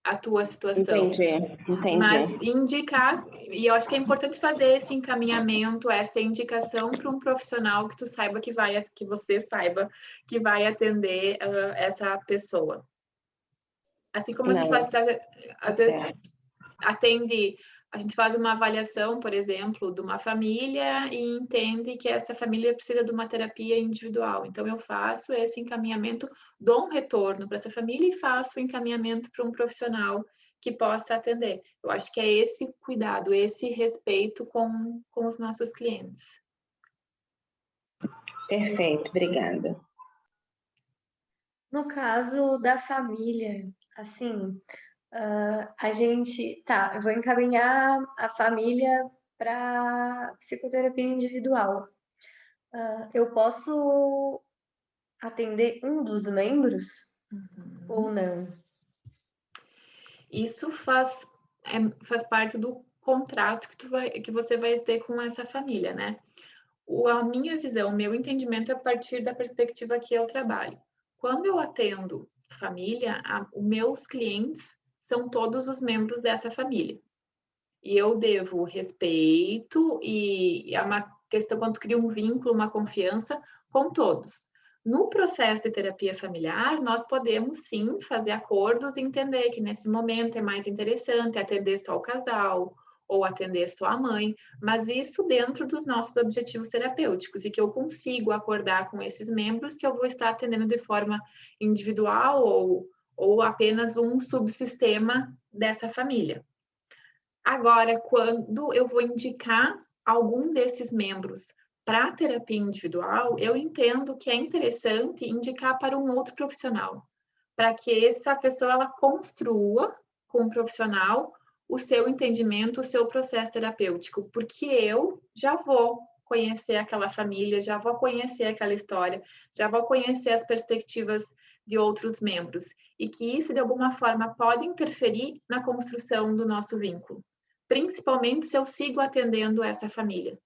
a tua situação. Entendi. Mas indicar, e eu acho que é importante fazer esse encaminhamento, essa indicação para um profissional que tu saiba que você saiba que vai atender essa pessoa. Assim como a gente faz, às vezes, a gente faz uma avaliação, por exemplo, de uma família e entende que essa família precisa de uma terapia individual. Então, eu faço esse encaminhamento, dou um retorno para essa família e faço o encaminhamento para um profissional que possa atender. Eu acho que é esse cuidado, esse respeito com os nossos clientes. Perfeito, obrigada. No caso da família, assim, eu vou encaminhar a família para psicoterapia individual. Eu posso atender um dos membros ou não? Isso faz parte do contrato que você vai ter com essa família, né? A minha visão, o meu entendimento é a partir da perspectiva que eu trabalho. Quando eu atendo família, os meus clientes são todos os membros dessa família. E eu devo respeito e é uma questão quando cria um vínculo, uma confiança com todos. No processo de terapia familiar, nós podemos sim fazer acordos e entender que nesse momento é mais interessante atender só o casal, ou atender só a mãe, mas isso dentro dos nossos objetivos terapêuticos, e que eu consigo acordar com esses membros que eu vou estar atendendo de forma individual ou apenas um subsistema dessa família. Agora, quando eu vou indicar algum desses membros para a terapia individual, eu entendo que é interessante indicar para um outro profissional, para que essa pessoa ela construa com o profissional o seu entendimento, o seu processo terapêutico, porque eu já vou conhecer aquela família, já vou conhecer aquela história, já vou conhecer as perspectivas de outros membros, e que isso, de alguma forma, pode interferir na construção do nosso vínculo, principalmente se eu sigo atendendo essa família.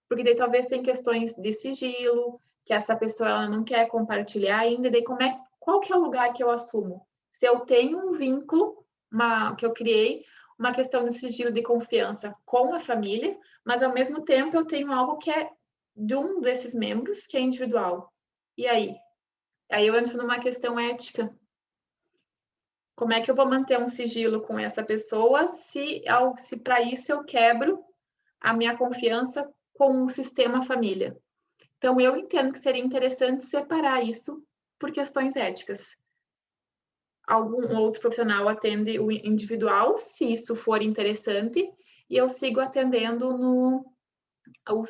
Porque daí talvez tem questões de sigilo, que essa pessoa ela não quer compartilhar ainda, daí qual que é o lugar que eu assumo? Se eu tenho um vínculo, que eu criei, uma questão de sigilo de confiança com a família, mas ao mesmo tempo eu tenho algo que é de um desses membros, que é individual. E aí? Aí eu entro numa questão ética. Como é que eu vou manter um sigilo com essa pessoa se para isso eu quebro a minha confiança com o sistema família? Então, eu entendo que seria interessante separar isso por questões éticas. Algum outro profissional atende o individual, se isso for interessante, e eu sigo atendendo no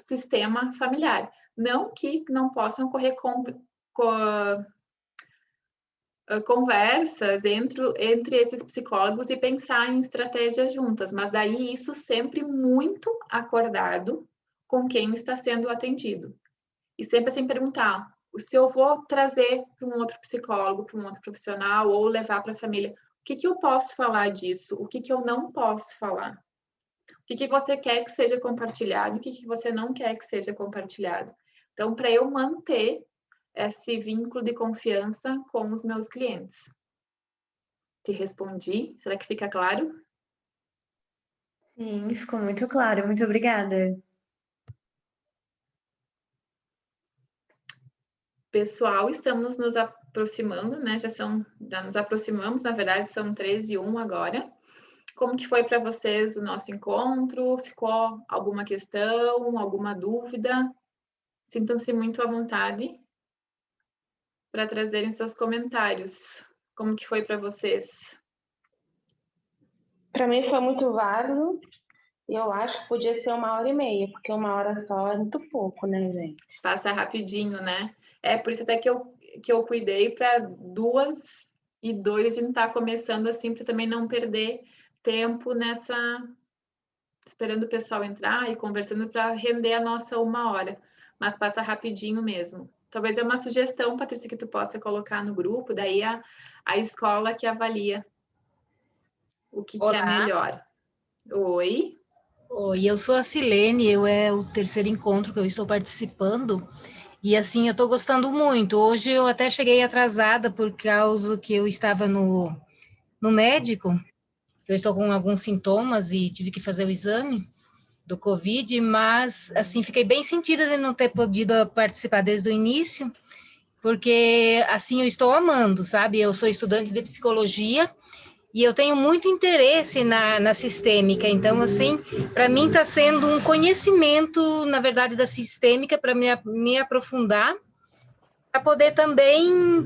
sistema familiar. Não que não possam ocorrer conversas entre esses psicólogos e pensar em estratégias juntas, mas daí isso sempre muito acordado com quem está sendo atendido. E sempre assim perguntar, se eu vou trazer para um outro psicólogo, para um outro profissional, ou levar para a família, o que eu posso falar disso? O que eu não posso falar? O que você quer que seja compartilhado? O que você não quer que seja compartilhado? Então, para eu manter esse vínculo de confiança com os meus clientes. Te respondi? Será que fica claro? Sim, ficou muito claro. Muito obrigada. Pessoal, estamos nos aproximando, né? Já nos aproximamos, na verdade, são 13h01 agora. Como que foi para vocês o nosso encontro? Ficou alguma questão, alguma dúvida? Sintam-se muito à vontade para trazerem seus comentários. Como que foi para vocês? Para mim foi muito válido e eu acho que podia ser 1h30, porque 1 hora só é muito pouco, né, gente? Passa rapidinho, né? É por isso até que eu cuidei para 2h02 a gente estar começando assim, para também não perder tempo esperando o pessoal entrar e conversando para render a nossa 1 hora. Mas passa rapidinho mesmo. Talvez é uma sugestão, Patrícia, que tu possa colocar no grupo, daí a escola que avalia o que é melhor. Oi. Oi, eu sou a Silene, é o terceiro encontro que eu estou participando, e assim, eu estou gostando muito. Hoje eu até cheguei atrasada por causa que eu estava no médico, eu estou com alguns sintomas e tive que fazer o exame do Covid, mas assim, fiquei bem sentida de não ter podido participar desde o início, porque assim, eu estou amando, sabe? Eu sou estudante de psicologia, e eu tenho muito interesse na sistêmica, então, assim, para mim está sendo um conhecimento, na verdade, da sistêmica, para me aprofundar, para poder também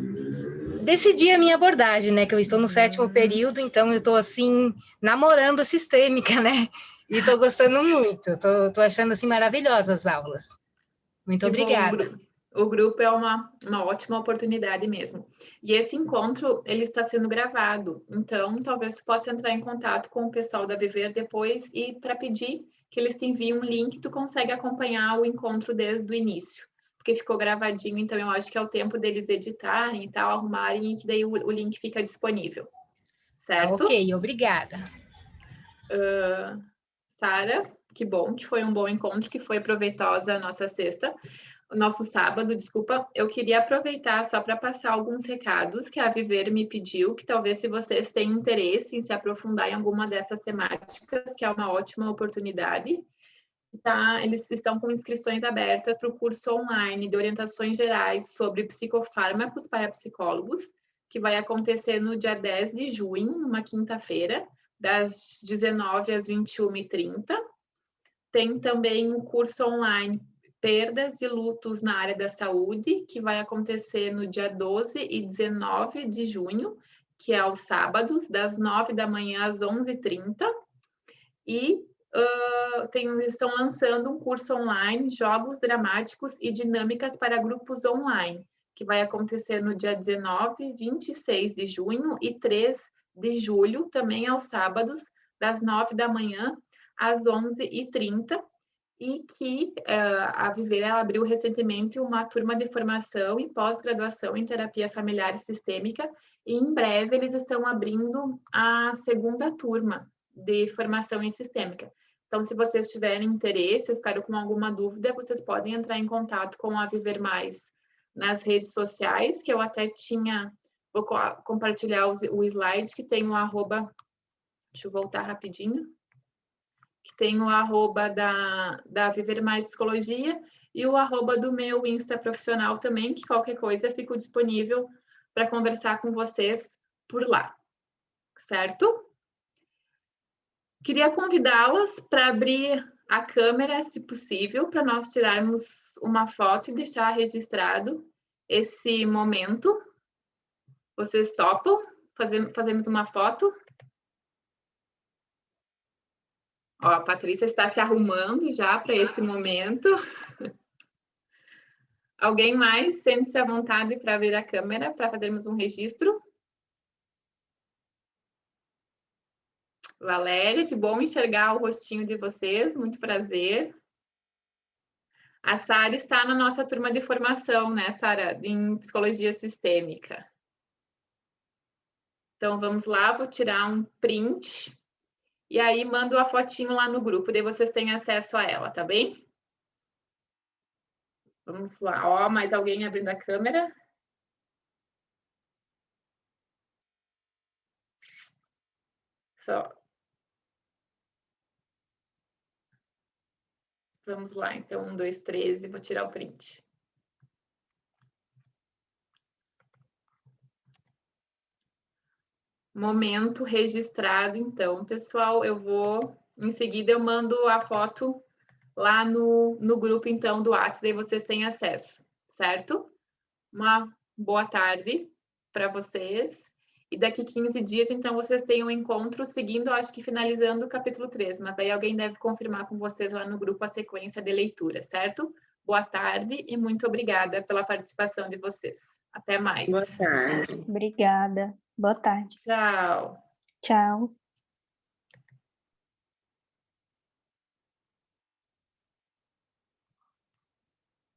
decidir a minha abordagem, né, que eu estou no 7º período, então eu estou, assim, namorando a sistêmica, né, e estou gostando muito, estou achando, assim, maravilhosas as aulas. Muito obrigada. O grupo é uma ótima oportunidade mesmo. E esse encontro, ele está sendo gravado. Então, talvez você possa entrar em contato com o pessoal da Viver depois e para pedir que eles te enviem um link, tu consegue acompanhar o encontro desde o início. Porque ficou gravadinho, então eu acho que é o tempo deles editarem e tal, arrumarem, e que daí o link fica disponível. Certo? Ok, obrigada. Sara, que bom, que foi um bom encontro, que foi proveitosa a nossa sexta. O nosso sábado, desculpa, eu queria aproveitar só para passar alguns recados que a Viver me pediu, que talvez se vocês têm interesse em se aprofundar em alguma dessas temáticas, que é uma ótima oportunidade, tá? Eles estão com inscrições abertas para o curso online de orientações gerais sobre psicofármacos para psicólogos, que vai acontecer no dia 10 de junho, numa quinta-feira, das 19 às 21h30. Tem também um curso online Perdas e Lutos na Área da Saúde, que vai acontecer no dia 12 e 19 de junho, que é aos sábados, das 9 da manhã às 11h30. E estão lançando um curso online, Jogos Dramáticos e Dinâmicas para Grupos Online, que vai acontecer no dia 19, 26 de junho e 3 de julho, também aos sábados, das 9 da manhã às 11h30, e que a Viver abriu recentemente uma turma de formação e pós-graduação em terapia familiar e sistêmica, e em breve eles estão abrindo a segunda turma de formação em sistêmica. Então, se vocês tiverem interesse ou ficaram com alguma dúvida, vocês podem entrar em contato com a Viver Mais nas redes sociais, que eu até vou compartilhar o slide, que tem o arroba, deixa eu voltar rapidinho, que tem o arroba da Viver Mais Psicologia e o arroba do meu Insta profissional também, que qualquer coisa fico disponível para conversar com vocês por lá, certo? Queria convidá-las para abrir a câmera, se possível, para nós tirarmos uma foto e deixar registrado esse momento. Vocês topam? Fazemos uma foto? Ó, a Patrícia está se arrumando já para esse momento. Alguém mais sente-se à vontade para abrir a câmera para fazermos um registro? Valéria, que bom enxergar o rostinho de vocês, muito prazer. A Sara está na nossa turma de formação, né, Sara, em Psicologia Sistêmica. Então, vamos lá, vou tirar um print e aí mando a fotinho lá no grupo, daí vocês têm acesso a ela, tá bem? Vamos lá, ó, mais alguém abrindo a câmera? Só. Vamos lá, então, 1, 2, 3, e vou tirar o print. Momento registrado, então, pessoal, em seguida eu mando a foto lá no grupo, então, do WhatsApp, daí vocês têm acesso, certo? Uma boa tarde para vocês. E daqui 15 dias, então, vocês têm um encontro seguindo, acho que finalizando o capítulo 3, mas daí alguém deve confirmar com vocês lá no grupo a sequência de leitura, certo? Boa tarde e muito obrigada pela participação de vocês. Até mais. Boa tarde. Obrigada. Boa tarde. Tchau. Tchau.